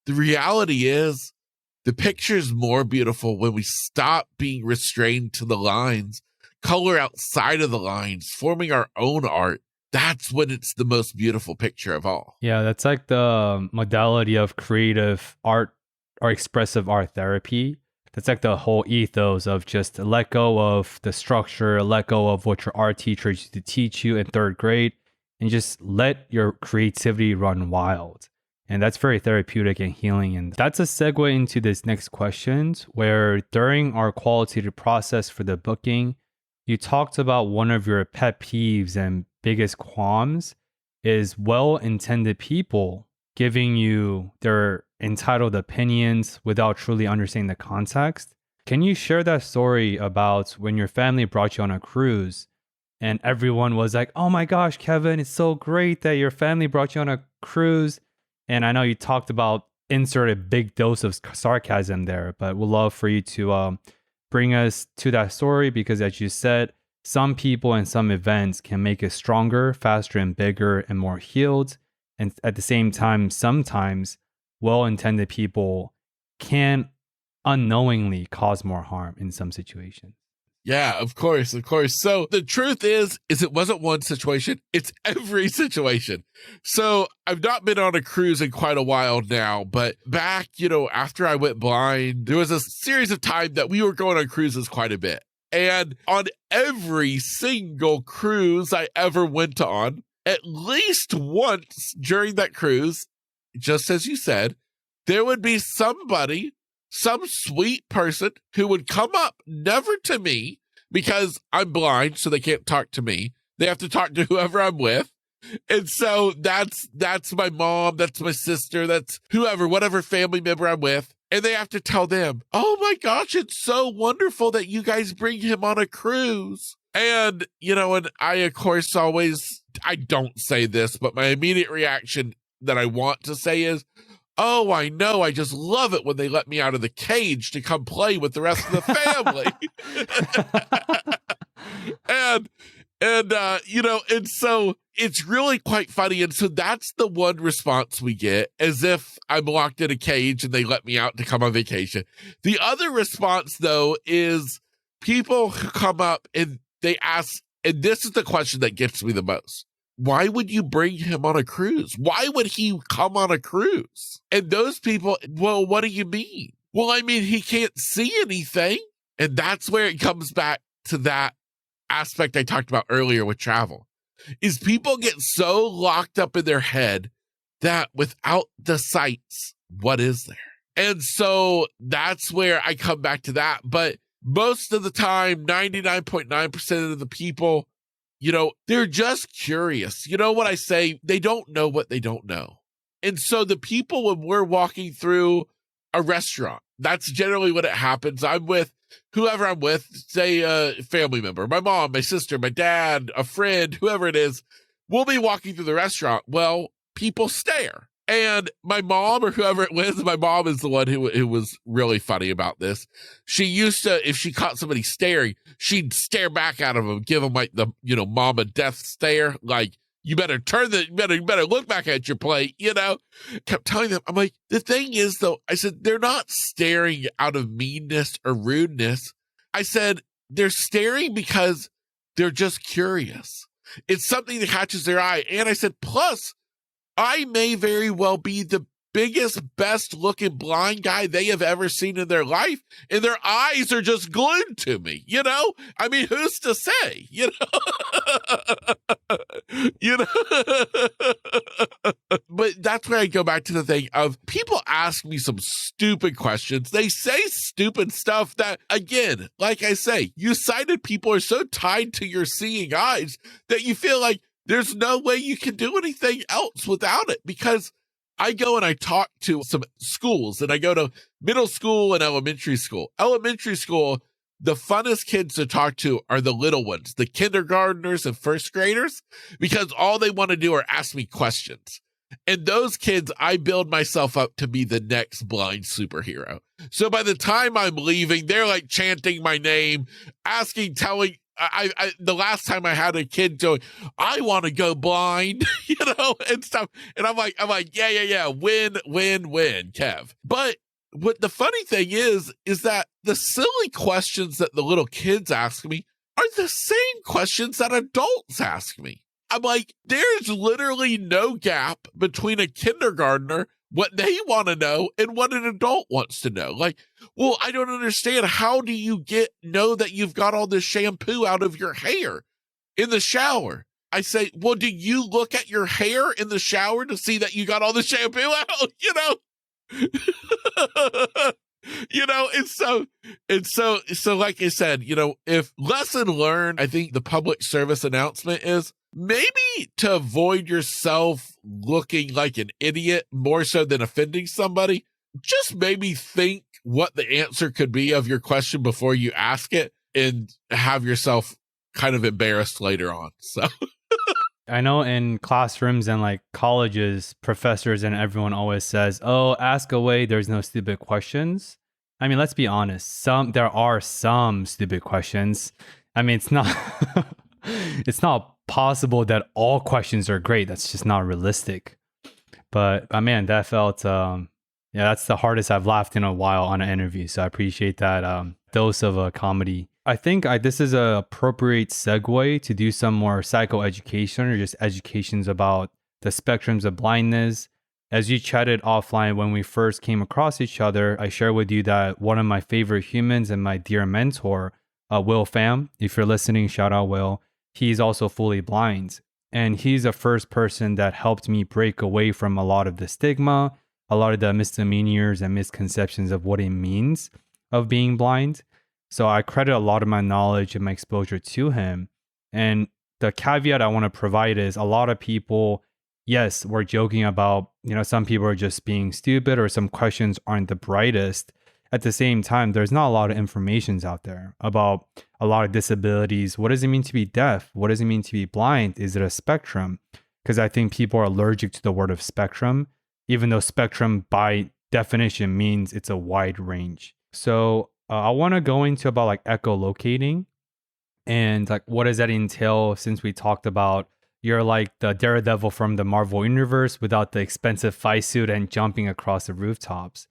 the reality is the picture is more beautiful when we stop being restrained to the lines, color outside of the lines, forming our own art. That's when it's the most beautiful picture of all. Yeah, that's like the modality of creative art or expressive art therapy. That's like the whole ethos of just let go of the structure, let go of what your art teacher used to teach you in third grade, and just let your creativity run wild. And that's very therapeutic and healing. And that's a segue into this next question, where during our qualitative process for the booking, you talked about one of your pet peeves and biggest qualms is well-intended people giving you their entitled opinions without truly understanding the context. Can you share that story about when your family brought you on a cruise and everyone was like, oh my gosh, Kevin, it's so great that your family brought you on a cruise. And I know you talked about insert a big dose of sarcasm there, but we'd love for you to bring us to that story because as you said, some people and some events can make us stronger, faster, and bigger and more healed. And at the same time, sometimes well-intended people can unknowingly cause more harm in some situations. Yeah, of course, of course. So the truth is it wasn't one situation, it's every situation. So I've not been on a cruise in quite a while now, but back, after I went blind, there was a series of time that we were going on cruises quite a bit. And on every single cruise I ever went on, at least once during that cruise, just as you said, there would be somebody, some sweet person who would come up, never to me, because I'm blind, so they can't talk to me. They have to talk to whoever I'm with. And so that's my mom, that's my sister, that's whoever, whatever family member I'm with. And they have to tell them, oh my gosh, it's so wonderful that you guys bring him on a cruise. And, and I, of course, I don't say this, but my immediate reaction that I want to say is, oh, I know. I just love it when they let me out of the cage to come play with the rest of the family. And so it's really quite funny. And so that's the one response we get, as if I'm locked in a cage and they let me out to come on vacation. The other response, though, is people who come up and they ask, and this is the question that gets me the most. Why would you bring him on a cruise? Why would he come on a cruise? And those people, well, what do you mean? Well, I mean, he can't see anything. And that's where it comes back to that aspect I talked about earlier with travel, is people get so locked up in their head that without the sights, what is there? And so that's where I come back to that. But most of the time, 99.9% of the people, they're just curious. You know what I say? They don't know what they don't know. And so the people, when we're walking through a restaurant, that's generally when it happens. I'm with whoever I'm with, say a family member, my mom, my sister, my dad, a friend, whoever it is, we'll be walking through the restaurant. Well, people stare. And my mom or whoever it was, my mom is the one who was really funny about this. She used to, if she caught somebody staring, she'd stare back at them, give them like the, mama death stare. Like, you better you better look back at your plate, Kept telling them, I'm like, the thing is though, I said, they're not staring out of meanness or rudeness. I said, they're staring because they're just curious. It's something that catches their eye. And I said, plus, I may very well be the biggest, best looking blind guy they have ever seen in their life. And their eyes are just glued to me, I mean, who's to say, But that's where I go back to the thing of people ask me some stupid questions. They say stupid stuff that, again, like I say, you sighted people are so tied to your seeing eyes that you feel like there's no way you can do anything else without it. Because I go and I talk to some schools, and I go to middle school and elementary school. Elementary school, the funnest kids to talk to are the little ones, the kindergartners and first graders, because all they want to do are ask me questions. And those kids, I build myself up to be the next blind superhero. So by the time I'm leaving, they're like chanting my name, asking, telling. The last time I had a kid going, I want to go blind, and stuff. And I'm like, yeah, win, Kev. But what the funny thing is that the silly questions that the little kids ask me are the same questions that adults ask me. I'm like, there's literally no gap between a kindergartner, what they want to know, and what an adult wants to know. Like, well, I don't understand. How do you know that you've got all this shampoo out of your hair in the shower? I say, well, do you look at your hair in the shower to see that you got all the shampoo out? And so like I said, if lesson learned, I think the public service announcement is maybe to avoid yourself looking like an idiot more so than offending somebody, just maybe think what the answer could be of your question before you ask it and have yourself kind of embarrassed later on. So I know in classrooms and like colleges, professors and everyone always says, oh, ask away. There's no stupid questions. I mean, let's be honest. There are some stupid questions. I mean, it's not, it's not possible that all questions are great. That's just not realistic. But man, that felt, that's the hardest I've laughed in a while on an interview. So I appreciate that dose of comedy. I think this is an appropriate segue to do some more psychoeducation or just educations about the spectrums of blindness. As you chatted offline when we first came across each other, I shared with you that one of my favorite humans and my dear mentor, Will Pham, if you're listening, shout out Will. He's also fully blind. And he's the first person that helped me break away from a lot of the stigma, a lot of the misdemeanors and misconceptions of what it means of being blind. So I credit a lot of my knowledge and my exposure to him. And the caveat I want to provide is a lot of people, yes, we're joking about, some people are just being stupid or some questions aren't the brightest. At the same time, there's not a lot of information out there about a lot of disabilities. What does it mean to be deaf? What does it mean to be blind? Is it a spectrum? Because I think people are allergic to the word of spectrum, even though spectrum by definition means it's a wide range. So I want to go into about like echolocating and like what does that entail, since we talked about you're like the Daredevil from the Marvel Universe without the expensive fight suit and jumping across the rooftops.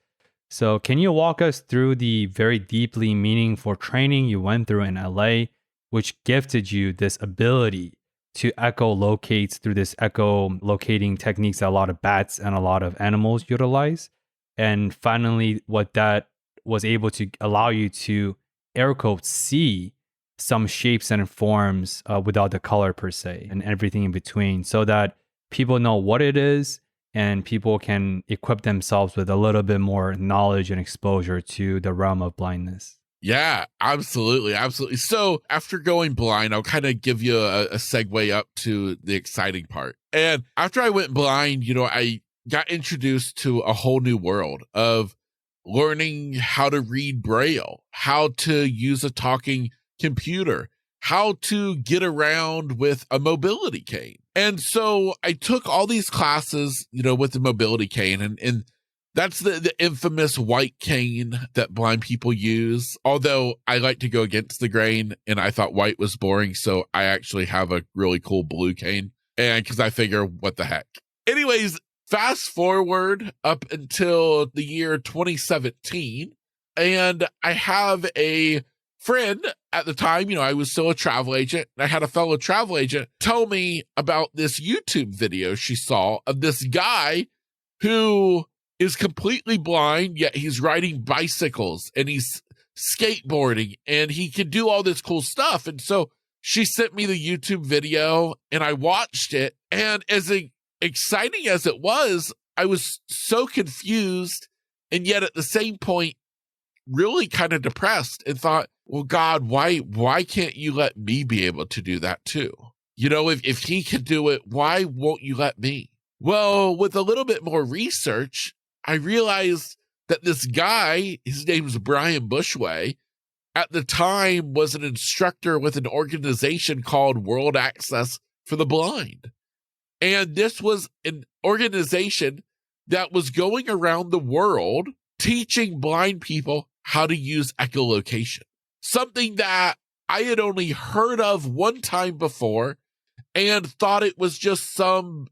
So can you walk us through the very deeply meaningful training you went through in LA, which gifted you this ability to echolocate through this echolocating techniques that a lot of bats and a lot of animals utilize? And finally, what that was able to allow you to air quote see some shapes and forms without the color per se and everything in between, so that people know what it is and people can equip themselves with a little bit more knowledge and exposure to the realm of blindness. Yeah, absolutely. So after going blind, I'll kind of give you a segue up to the exciting part. And after I went blind, I got introduced to a whole new world of learning how to read Braille, how to use a talking computer, how to get around with a mobility cane. And so I took all these classes, with the mobility cane, and that's the infamous white cane that blind people use. Although I like to go against the grain and I thought white was boring. So I actually have a really cool blue cane, and because I figure, what the heck? Anyways, fast forward up until the year 2017, and I have a friend at the time, I was still a travel agent. I had a fellow travel agent tell me about this YouTube video she saw of this guy who is completely blind, yet he's riding bicycles and he's skateboarding and he can do all this cool stuff. And so she sent me the YouTube video and I watched it. And as exciting as it was, I was so confused and yet at the same point, really kind of depressed and thought, well, God, why can't you let me be able to do that too? If he can do it, why won't you let me? Well, with a little bit more research, I realized that this guy, his name's Brian Bushway, at the time was an instructor with an organization called World Access for the Blind. And this was an organization that was going around the world teaching blind people how to use echolocation, something that I had only heard of one time before and thought it was just some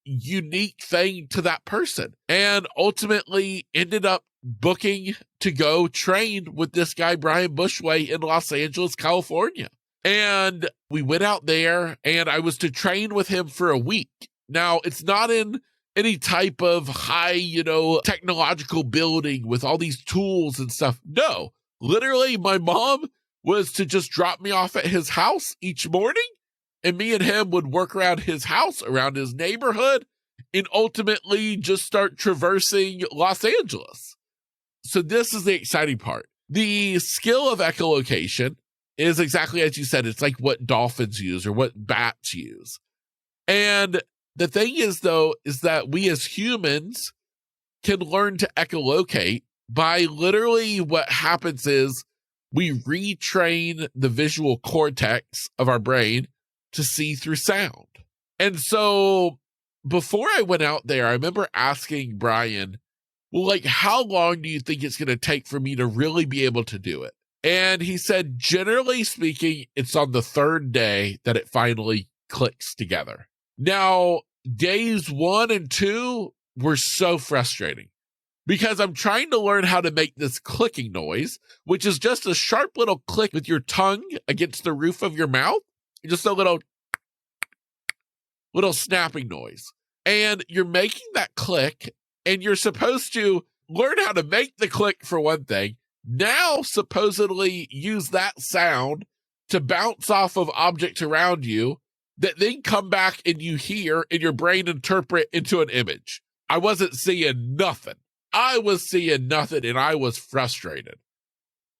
unique thing to that person, and ultimately ended up booking to go train with this guy, Brian Bushway, in Los Angeles, California. And we went out there and I was to train with him for a week. Now, it's not in any type of high, technological building with all these tools and stuff. No, literally my mom was to just drop me off at his house each morning, and me and him would work around his house, around his neighborhood, and ultimately just start traversing Los Angeles. So this is the exciting part. The skill of echolocation is exactly as you said. It's like what dolphins use or what bats use. And the thing is, though, is that we as humans can learn to echolocate by literally what happens is we retrain the visual cortex of our brain to see through sound. And so before I went out there, I remember asking Brian, well, like, how long do you think it's going to take for me to really be able to do it? And he said, generally speaking, it's on the third day that it finally clicks together. Now, days 1 and 2 were so frustrating because I'm trying to learn how to make this clicking noise, which is just a sharp little click with your tongue against the roof of your mouth, just a little snapping noise. And you're making that click, and you're supposed to learn how to make the click for one thing. Now, supposedly use that sound to bounce off of objects around you that then come back and you hear and your brain interpret into an image. I wasn't seeing nothing. I was seeing nothing, and I was frustrated.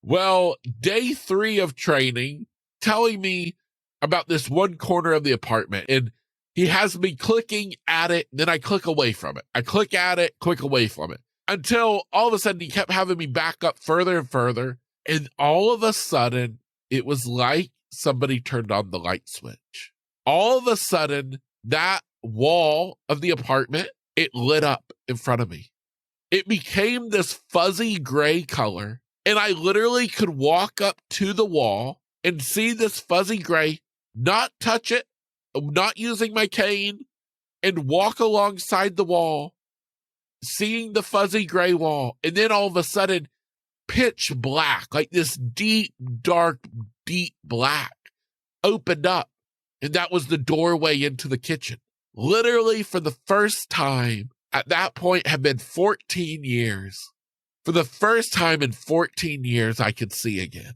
Well, day 3 of training, telling me about this one corner of the apartment, and he has me clicking at it, then I click away from it. I click at it, click away from it, until all of a sudden he kept having me back up further and further, and all of a sudden, it was like somebody turned on the light switch. All of a sudden, that wall of the apartment, it lit up in front of me. It became this fuzzy gray color, and I literally could walk up to the wall and see this fuzzy gray, not touch it, not using my cane, and walk alongside the wall, seeing the fuzzy gray wall, and then all of a sudden, pitch black, like this deep, dark, deep black, opened up, and that was the doorway into the kitchen. Literally, for the first time, at that point, had been 14 years. For the first time in 14 years, I could see again,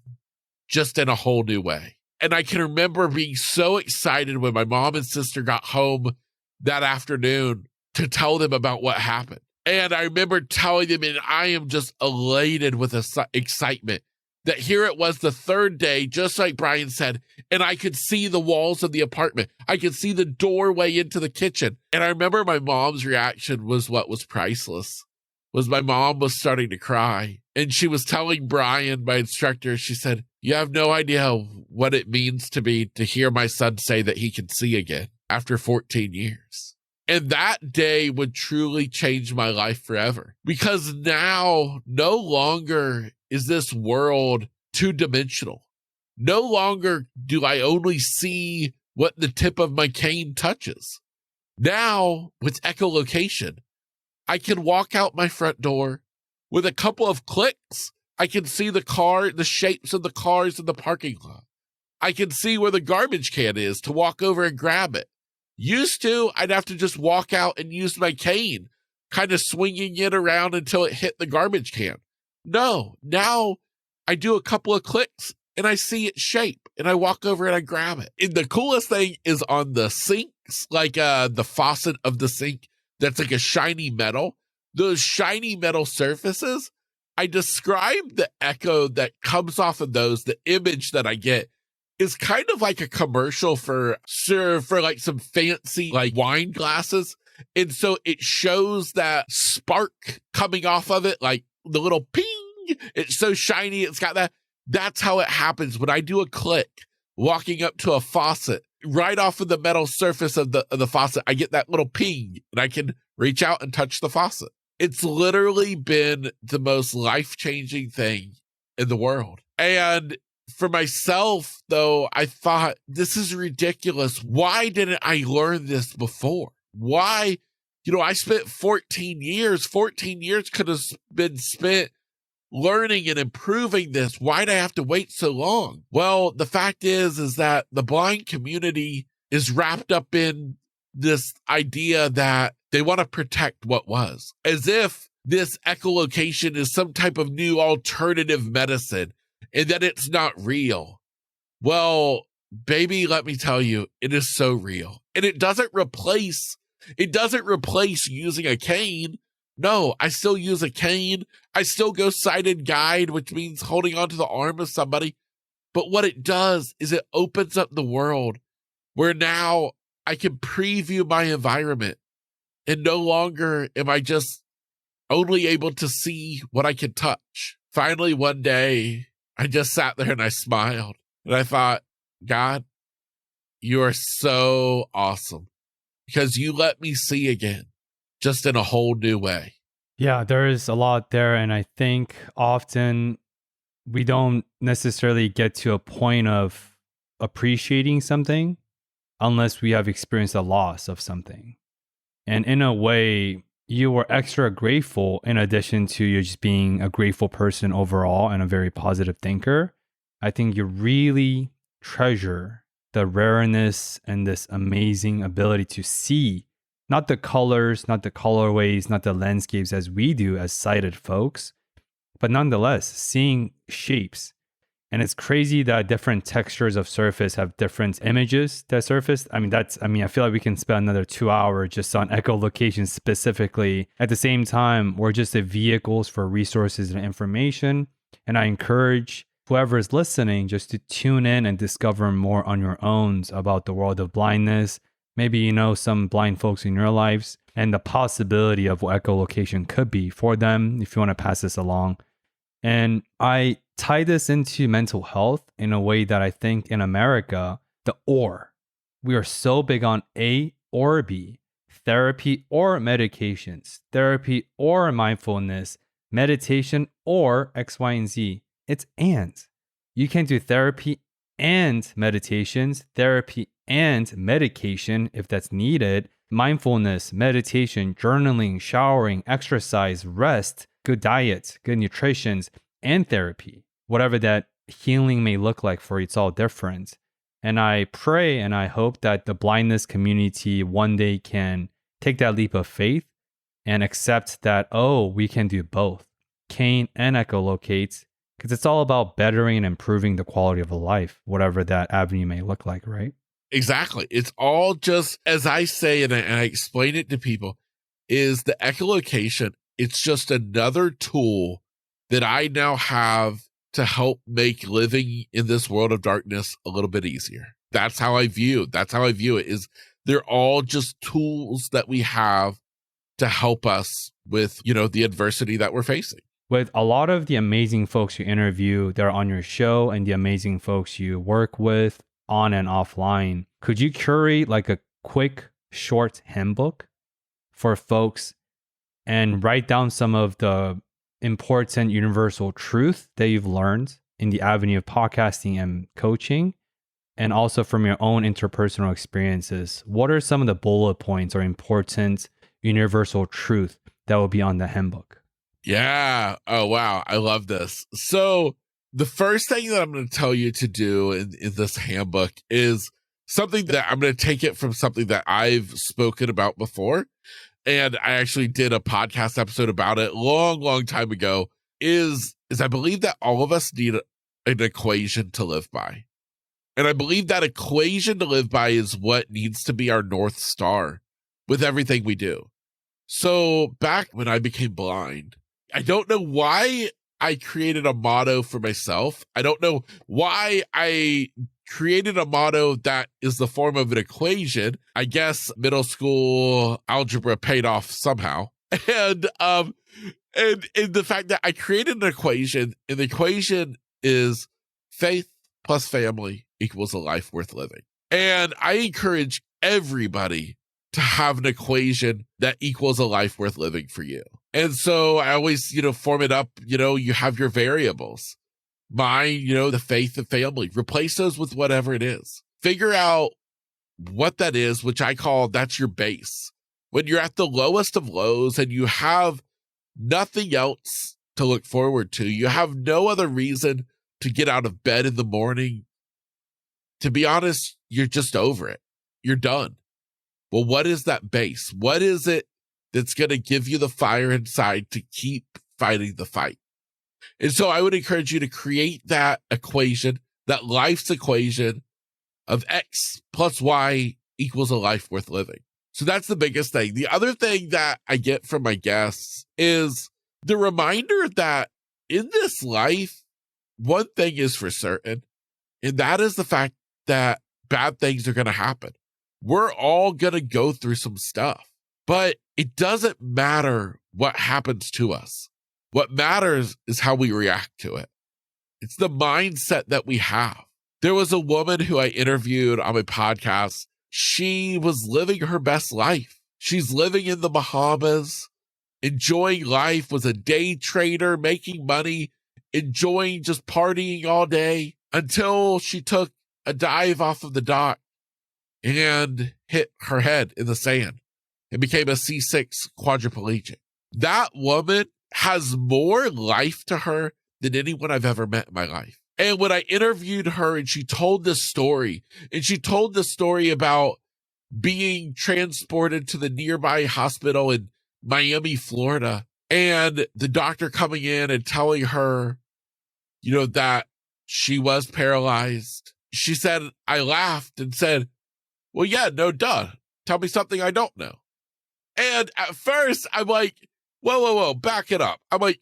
just in a whole new way. And I can remember being so excited when my mom and sister got home that afternoon to tell them about what happened. And I remember telling them, and I am just elated with excitement, that here it was the third day, just like Brian said, and I could see the walls of the apartment. I could see the doorway into the kitchen. And I remember my mom's reaction was what was priceless, was my mom was starting to cry. And she was telling Brian, my instructor, she said, you have no idea what it means to me to hear my son say that he can see again after 14 years. And that day would truly change my life forever, because now no longer is this world two-dimensional. No longer do I only see what the tip of my cane touches. Now, with echolocation, I can walk out my front door with a couple of clicks. I can see the shapes of the cars in the parking lot. I can see where the garbage can is to walk over and grab it. Used to, I'd have to just walk out and use my cane, kind of swinging it around until it hit the garbage can. No, now I do a couple of clicks and I see its shape and I walk over and I grab it. And the coolest thing is on the sinks, like the faucet of the sink, that's like a shiny metal. Those shiny metal surfaces, I describe the echo that comes off of those, the image that I get, is kind of like a commercial for like some fancy like wine glasses. And so it shows that spark coming off of it, like the little ping. It's so shiny. It's got that. That's how it happens when I do a click, walking up to a faucet, right off of the metal surface of the faucet, I get that little ping and I can reach out and touch the faucet. It's literally been the most life-changing thing in the world. And for myself, though, I thought, this is ridiculous. Why didn't I learn this before? Why? I spent 14 years. 14 years could have been spent learning and improving this. Why'd I have to wait so long? Well, the fact is that the blind community is wrapped up in this idea that they want to protect what was, as if this echolocation is some type of new alternative medicine and that it's not real. Well, baby, let me tell you, it is so real. And it doesn't replace using a cane. No, I still use a cane. I still go sighted guide, which means holding onto the arm of somebody. But what it does is it opens up the world where now I can preview my environment. And no longer am I just only able to see what I can touch. Finally, one day, I just sat there and I smiled. And I thought, God, you are so awesome because you let me see again, just in a whole new way. Yeah, there is a lot there. And I think often we don't necessarily get to a point of appreciating something unless we have experienced a loss of something. And in a way, you were extra grateful in addition to you just being a grateful person overall and a very positive thinker. I think you really treasure the rareness and this amazing ability to see not the colors, not the colorways, not the landscapes as we do as sighted folks, but nonetheless, seeing shapes. And it's crazy that different textures of surface have different images that surface. I feel like we can spend another 2 hours just on echolocation specifically. At the same time, we're just the vehicles for resources and information. And I encourage whoever is listening just to tune in and discover more on your own about the world of blindness. Maybe you know some blind folks in your lives and the possibility of what echolocation could be for them if you want to pass this along. And I tie this into mental health in a way that I think in America, we are so big on A or B, therapy or medications, therapy or mindfulness, meditation or X, Y, and Z. It's and. You can do therapy and meditations, therapy and medication if that's needed, mindfulness, meditation, journaling, showering, exercise, rest, good diet, good nutrition, and therapy. Whatever that healing may look like for you, it's all different. And I pray and I hope that the blindness community one day can take that leap of faith and accept that, we can do both, cane and echolocate, because it's all about bettering and improving the quality of a life, whatever that avenue may look like, right? Exactly. It's all just, as I say, and I explain it to people, is the echolocation. It's just another tool that I now have to help make living in this world of darkness a little bit easier. That's how I view it, is they're all just tools that we have to help us with, the adversity that we're facing. With a lot of the amazing folks you interview that are on your show and the amazing folks you work with on and offline, could you curate like a quick, short handbook for folks and write down some of the important universal truth that you've learned in the avenue of podcasting and coaching, and also from your own interpersonal experiences? What are some of the bullet points or important universal truth that will be on the handbook? Yeah. Oh, wow. I love this. So the first thing that I'm going to tell you to do in this handbook is something that I'm going to take it from something that I've spoken about before. And I actually did a podcast episode about it long time ago, is I believe that all of us need an equation to live by. And I believe that equation to live by is what needs to be our North Star with everything we do. So back when I became blind, I don't know why I created a motto for myself. I don't know why I created a motto that is the form of an equation. I guess middle school algebra paid off somehow. And the fact that I created an equation, and the equation is faith plus family equals a life worth living. And I encourage everybody to have an equation that equals a life worth living for you. And so I always, form it up, you have your variables. Mine, the faith and family. Replace those with whatever it is. Figure out what that is, which I call that's your base. When you're at the lowest of lows and you have nothing else to look forward to, you have no other reason to get out of bed in the morning. To be honest, you're just over it. You're done. Well, what is that base? What is it that's going to give you the fire inside to keep fighting the fight? And so I would encourage you to create that equation, that life's equation of X plus Y equals a life worth living. So that's the biggest thing. The other thing that I get from my guests is the reminder that in this life, one thing is for certain, and that is the fact that bad things are going to happen. We're all going to go through some stuff, but it doesn't matter what happens to us. What matters is how we react to it. It's the mindset that we have. There was a woman who I interviewed on my podcast. She was living her best life. She's living in the Bahamas, enjoying life, was a day trader, making money, enjoying just partying all day until she took a dive off of the dock and hit her head in the sand and became a C6 quadriplegic. That woman has more life to her than anyone I've ever met in my life. And when I interviewed her and she told this story, about being transported to the nearby hospital in Miami, Florida, and the doctor coming in and telling her, that she was paralyzed. She said, I laughed and said, well, yeah, no, duh. Tell me something I don't know. And at first I'm like, whoa, back it up. I'm like,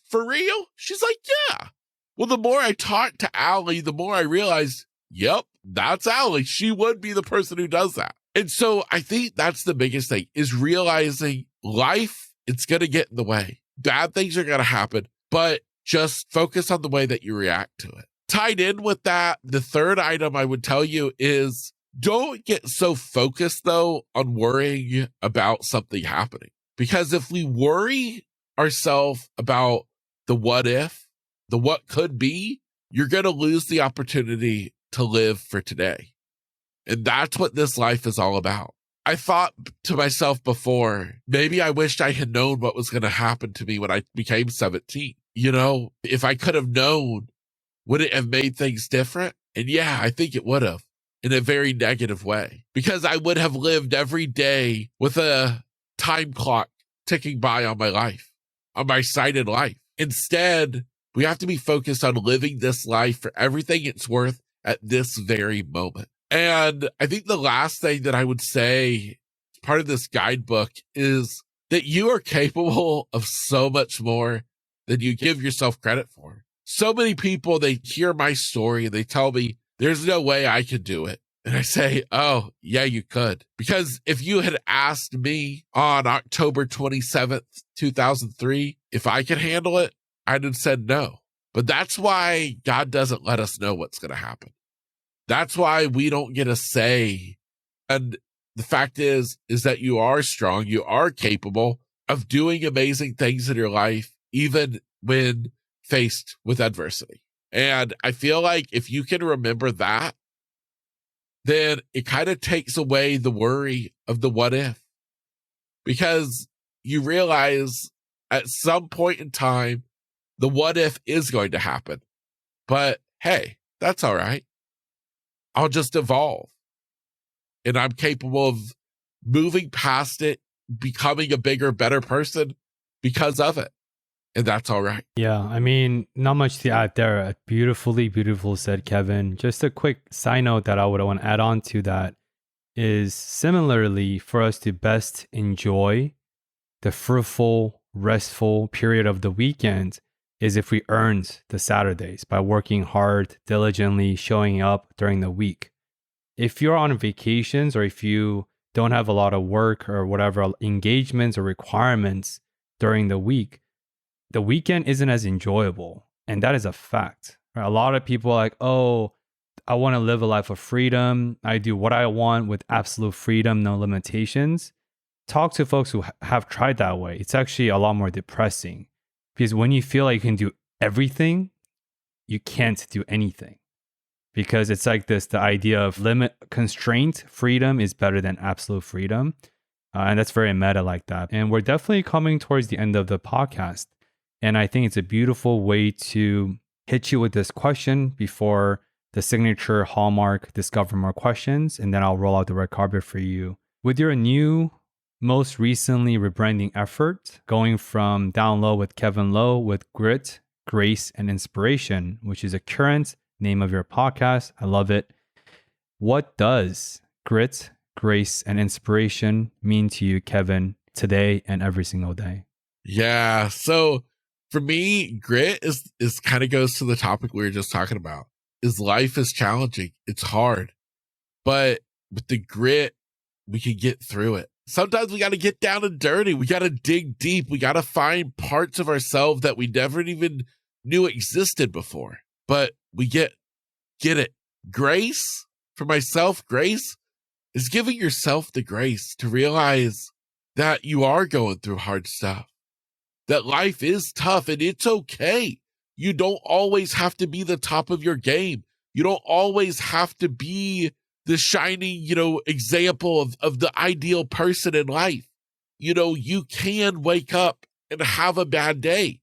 for real? She's like, yeah. Well, the more I talked to Allie, the more I realized, yep, that's Allie. She would be the person who does that. And so I think that's the biggest thing is realizing life, it's going to get in the way. Bad things are going to happen, but just focus on the way that you react to it. Tied in with that, the third item I would tell you is don't get so focused, though, on worrying about something happening. Because if we worry ourselves about the what if, the what could be, you're going to lose the opportunity to live for today. And that's what this life is all about. I thought to myself before, maybe I wished I had known what was going to happen to me when I became 17. If I could have known, would it have made things different? And yeah, I think it would have in a very negative way because I would have lived every day with a time clock ticking by on my life, on my sighted life. Instead, we have to be focused on living this life for everything it's worth at this very moment. And I think the last thing that I would say, part of this guidebook, is that you are capable of so much more than you give yourself credit for. So many people, they hear my story and they tell me, there's no way I could do it. And I say, oh, yeah, you could. Because if you had asked me on October 27th, 2003, if I could handle it, I'd have said no. But that's why God doesn't let us know what's going to happen. That's why we don't get a say. And the fact is that you are strong. You are capable of doing amazing things in your life, even when faced with adversity. And I feel like if you can remember that, then it kind of takes away the worry of the what if. Because you realize at some point in time, the what if is going to happen. But hey, that's all right. I'll just evolve. And I'm capable of moving past it, becoming a bigger, better person because of it. And that's all right. Yeah, I mean, not much to add there. Beautiful said, Kevin. Just a quick side note that I would want to add on to that is similarly for us to best enjoy the fruitful, restful period of the weekend is if we earned the Saturdays by working hard, diligently showing up during the week. If you're on vacations or if you don't have a lot of work or whatever engagements or requirements during the week, the weekend isn't as enjoyable. And that is a fact. Right? A lot of people are like, oh, I want to live a life of freedom. I do what I want with absolute freedom, no limitations. Talk to folks who have tried that way. It's actually a lot more depressing because when you feel like you can do everything, you can't do anything. Because it's like this, the idea of limit, constraint, freedom is better than absolute freedom. And that's very meta like that. And we're definitely coming towards the end of the podcast. And I think it's a beautiful way to hit you with this question before the signature hallmark discover more questions. And then I'll roll out the red carpet for you. With your new, most recently rebranding effort, going from Down Low with Kevin Lowe with grit, grace, and inspiration, which is a current name of your podcast. I love it. What does grit, grace, and inspiration mean to you, Kevin, today and every single day? Yeah. So for me, grit is kind of goes to the topic we were just talking about. Is life is challenging. It's hard. But with the grit, we can get through it. Sometimes we got to get down and dirty. We got to dig deep. We got to find parts of ourselves that we never even knew existed before. But we get it. Grace, for myself, grace is giving yourself the grace to realize that you are going through hard stuff, that life is tough and it's okay. You don't always have to be the top of your game. You don't always have to be the shining, example of the ideal person in life. You can wake up and have a bad day,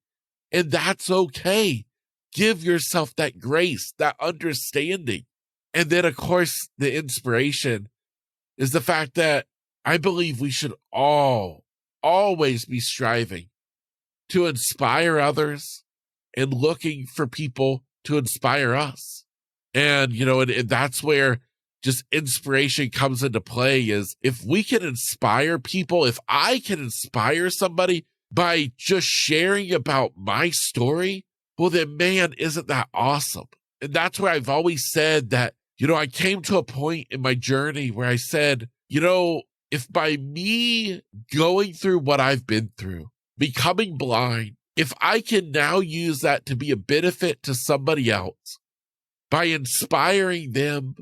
and that's okay. Give yourself that grace, that understanding. And then, of course, the inspiration is the fact that I believe we should always be striving to inspire others and looking for people to inspire us. And, and that's where just inspiration comes into play, is if we can inspire people, if I can inspire somebody by just sharing about my story, well, then, man, isn't that awesome? And that's where I've always said that, I came to a point in my journey where I said, if by me going through what I've been through, becoming blind, if I can now use that to be a benefit to somebody else by inspiring them,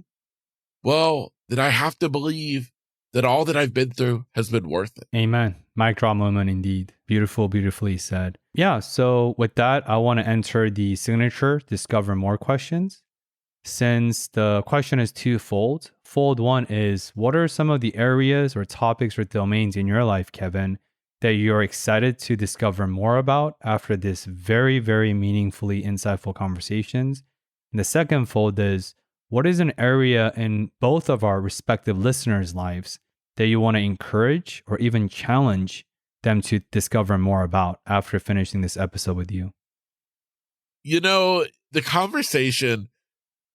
well, then I have to believe that all that I've been through has been worth it. Amen. Mic drop moment indeed. Beautifully said. Yeah, so with that, I want to enter the signature discover more questions. Since the question is twofold, fold one is, what are some of the areas or topics or domains in your life, Kevin, that you're excited to discover more about after this very, very meaningfully insightful conversations? And the second fold is, what is an area in both of our respective listeners' lives that you want to encourage or even challenge them to discover more about after finishing this episode with you? The conversation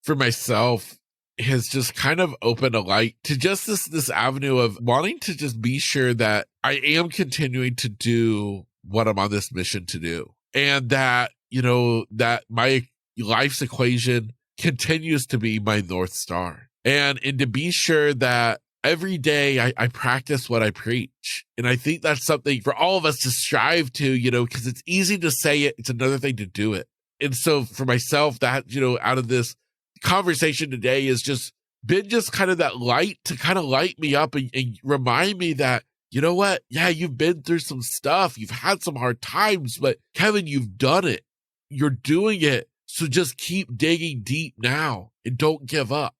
for myself has just kind of opened a light to just this avenue of wanting to just be sure that I am continuing to do what I'm on this mission to do. And that, that my life's equation continues to be my North Star. And to be sure that every day I practice what I preach. And I think that's something for all of us to strive to, because it's easy to say it. It's another thing to do it. And so for myself, that, out of this conversation today has just been just kind of that light to kind of light me up and remind me that, you know what? Yeah, you've been through some stuff. You've had some hard times, but Kevin, you've done it. You're doing it. So just keep digging deep now and don't give up.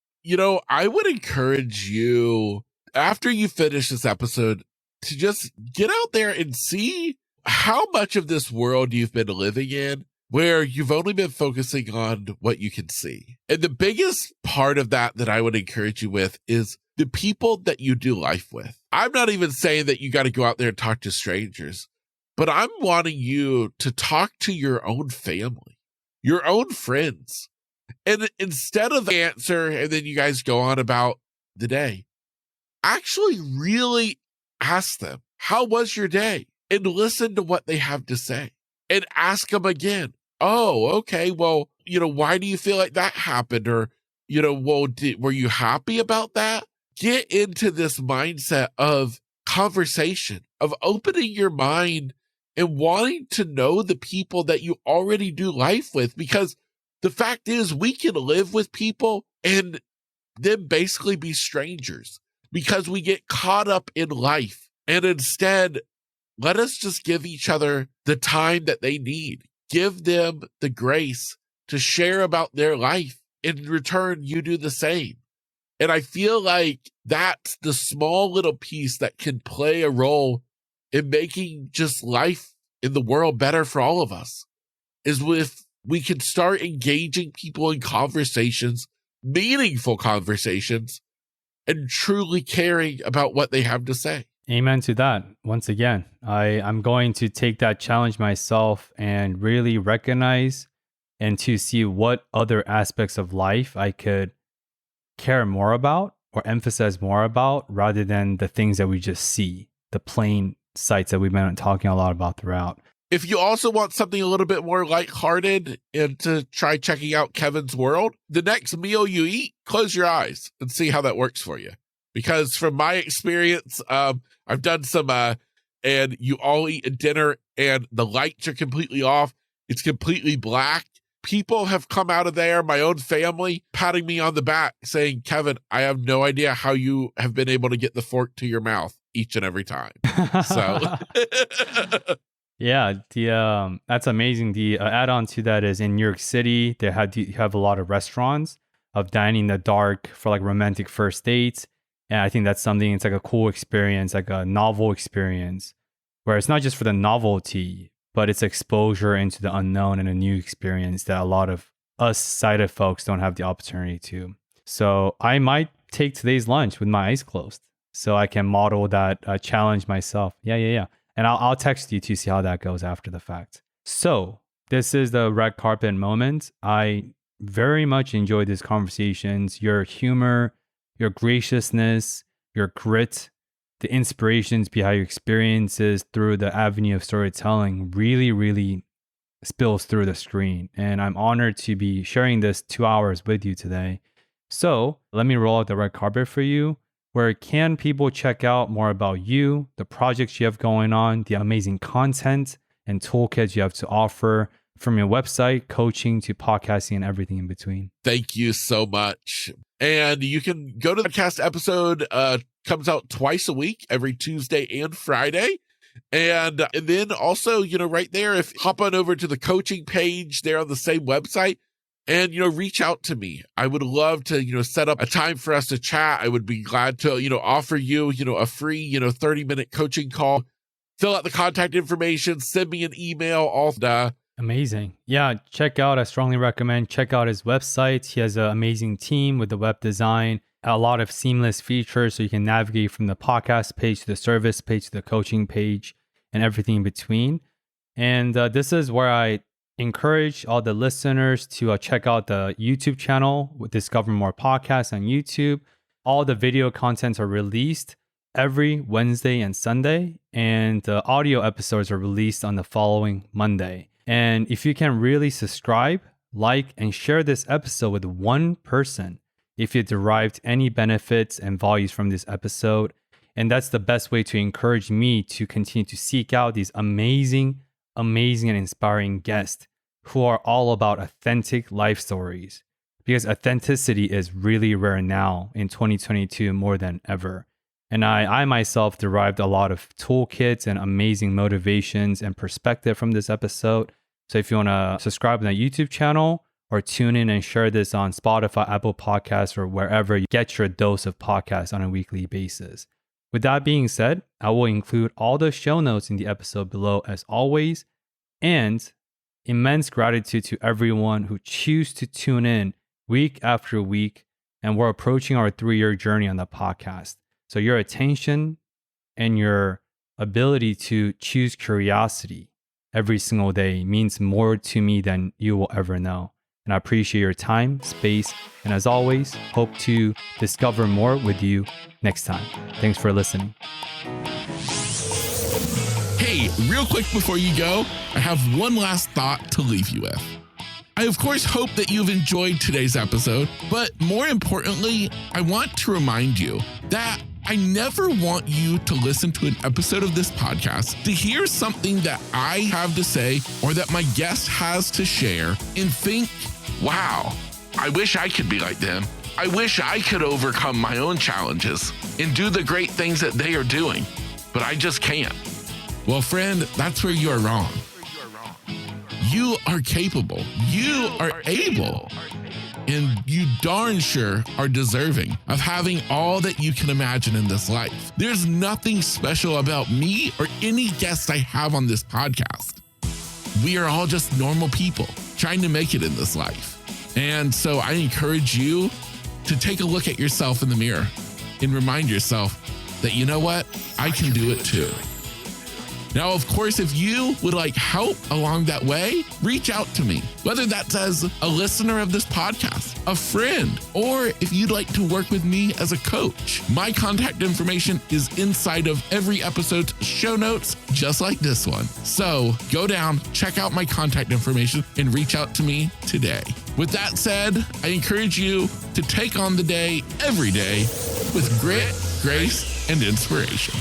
I would encourage you, after you finish this episode, to just get out there and see how much of this world you've been living in where you've only been focusing on what you can see. And the biggest part of that I would encourage you with is the people that you do life with. I'm not even saying that you got to go out there and talk to strangers, but I'm wanting you to talk to your own family, your own friends. And instead of answer, and then you guys go on about the day, actually really ask them, how was your day? And listen to what they have to say. And ask them again, oh, okay, well, why do you feel like that happened? Or, well, were you happy about that? Get into this mindset of conversation, of opening your mind and wanting to know the people that you already do life with, because The fact is, we can live with people and then basically be strangers because we get caught up in life. And instead, let us just give each other the time that they need. Give them the grace to share about their life. In return, you do the same. And I feel like that's the small little piece that can play a role in making just life in the world better for all of us, is if we can start engaging people in conversations, meaningful conversations, and truly caring about what they have to say. Amen to that. Once again, I'm going to take that challenge myself and really recognize and to see what other aspects of life I could care more about or emphasize more about rather than the things that we just see, the plain sights that we've been talking a lot about throughout. If you also want something a little bit more lighthearted and to try checking out Kevin's world, the next meal you eat, close your eyes and see how that works for you. Because from my experience, I've done some, and you all eat a dinner and the lights are completely off. It's completely black. People have come out of there, my own family, patting me on the back saying, Kevin, I have no idea how you have been able to get the fork to your mouth each and every time. So, yeah, that's amazing. The add-on to that is in New York City, you have a lot of restaurants of dining in the dark for like romantic first dates. And I think that's something, it's like a cool experience, like a novel experience, where it's not just for the novelty, but it's exposure into the unknown and a new experience that a lot of us sighted folks don't have the opportunity to. So I might take today's lunch with my eyes closed so I can model that challenge myself. Yeah. And I'll text you to see how that goes after the fact. So this is the red carpet moment. I very much enjoyed these conversations, your humor, your graciousness, your grit, the inspirations behind your experiences through the avenue of storytelling really, really spills through the screen. And I'm honored to be sharing this 2 hours with you today. So let me roll out the red carpet for you. Where can people check out more about you, the projects you have going on, the amazing content and toolkits you have to offer, from your website, coaching to podcasting and everything in between? Thank you so much. And you can go to the podcast episode, comes out twice a week, every Tuesday and Friday. And then also, right there, if hop on over to the coaching page there on the same website and, reach out to me. I would love to, set up a time for us to chat. I would be glad to, offer you, a free, 30-minute coaching call, fill out the contact information, send me an email, all that. Amazing. Yeah, I strongly recommend check out his website. He has an amazing team with the web design, a lot of seamless features so you can navigate from the podcast page to the service page to the coaching page and everything in between. And this is where I encourage all the listeners to check out the YouTube channel with Discover More Podcast on YouTube. All the video contents are released every Wednesday and Sunday, and the audio episodes are released on the following Monday. And if you can really subscribe, like, and share this episode with one person, if you derived any benefits and values from this episode, and that's the best way to encourage me to continue to seek out these amazing and inspiring guests who are all about authentic life stories. Because authenticity is really rare now in 2022 more than ever. And I myself derived a lot of toolkits and amazing motivations and perspective from this episode. So if you want to subscribe to the YouTube channel or tune in and share this on Spotify, Apple Podcasts, or wherever you get your dose of podcasts on a weekly basis. With that being said, I will include all the show notes in the episode below as always. And immense gratitude to everyone who choose to tune in week after week. And we're approaching our 3-year journey on the podcast. So your attention and your ability to choose curiosity every single day means more to me than you will ever know. And I appreciate your time, space, and as always, hope to discover more with you next time. Thanks for listening. Hey, real quick before you go, I have one last thought to leave you with. I, of course, hope that you've enjoyed today's episode, but more importantly, I want to remind you that I I never want you to listen to an episode of this podcast to hear something that I have to say or that my guest has to share and think, wow, I wish I could be like them. I wish I could overcome my own challenges and do the great things that they are doing, but I just can't. Well, friend, that's where you are wrong. You are capable. You are able. And you darn sure are deserving of having all that you can imagine in this life. There's nothing special about me or any guest I have on this podcast. We are all just normal people trying to make it in this life. And so I encourage you to take a look at yourself in the mirror and remind yourself that, you know what? I can do it too. Now, of course, if you would like help along that way, reach out to me, whether that's as a listener of this podcast, a friend, or if you'd like to work with me as a coach. My contact information is inside of every episode's show notes, just like this one. So go down, check out my contact information, and reach out to me today. With that said, I encourage you to take on the day every day with grit, grace, and inspiration.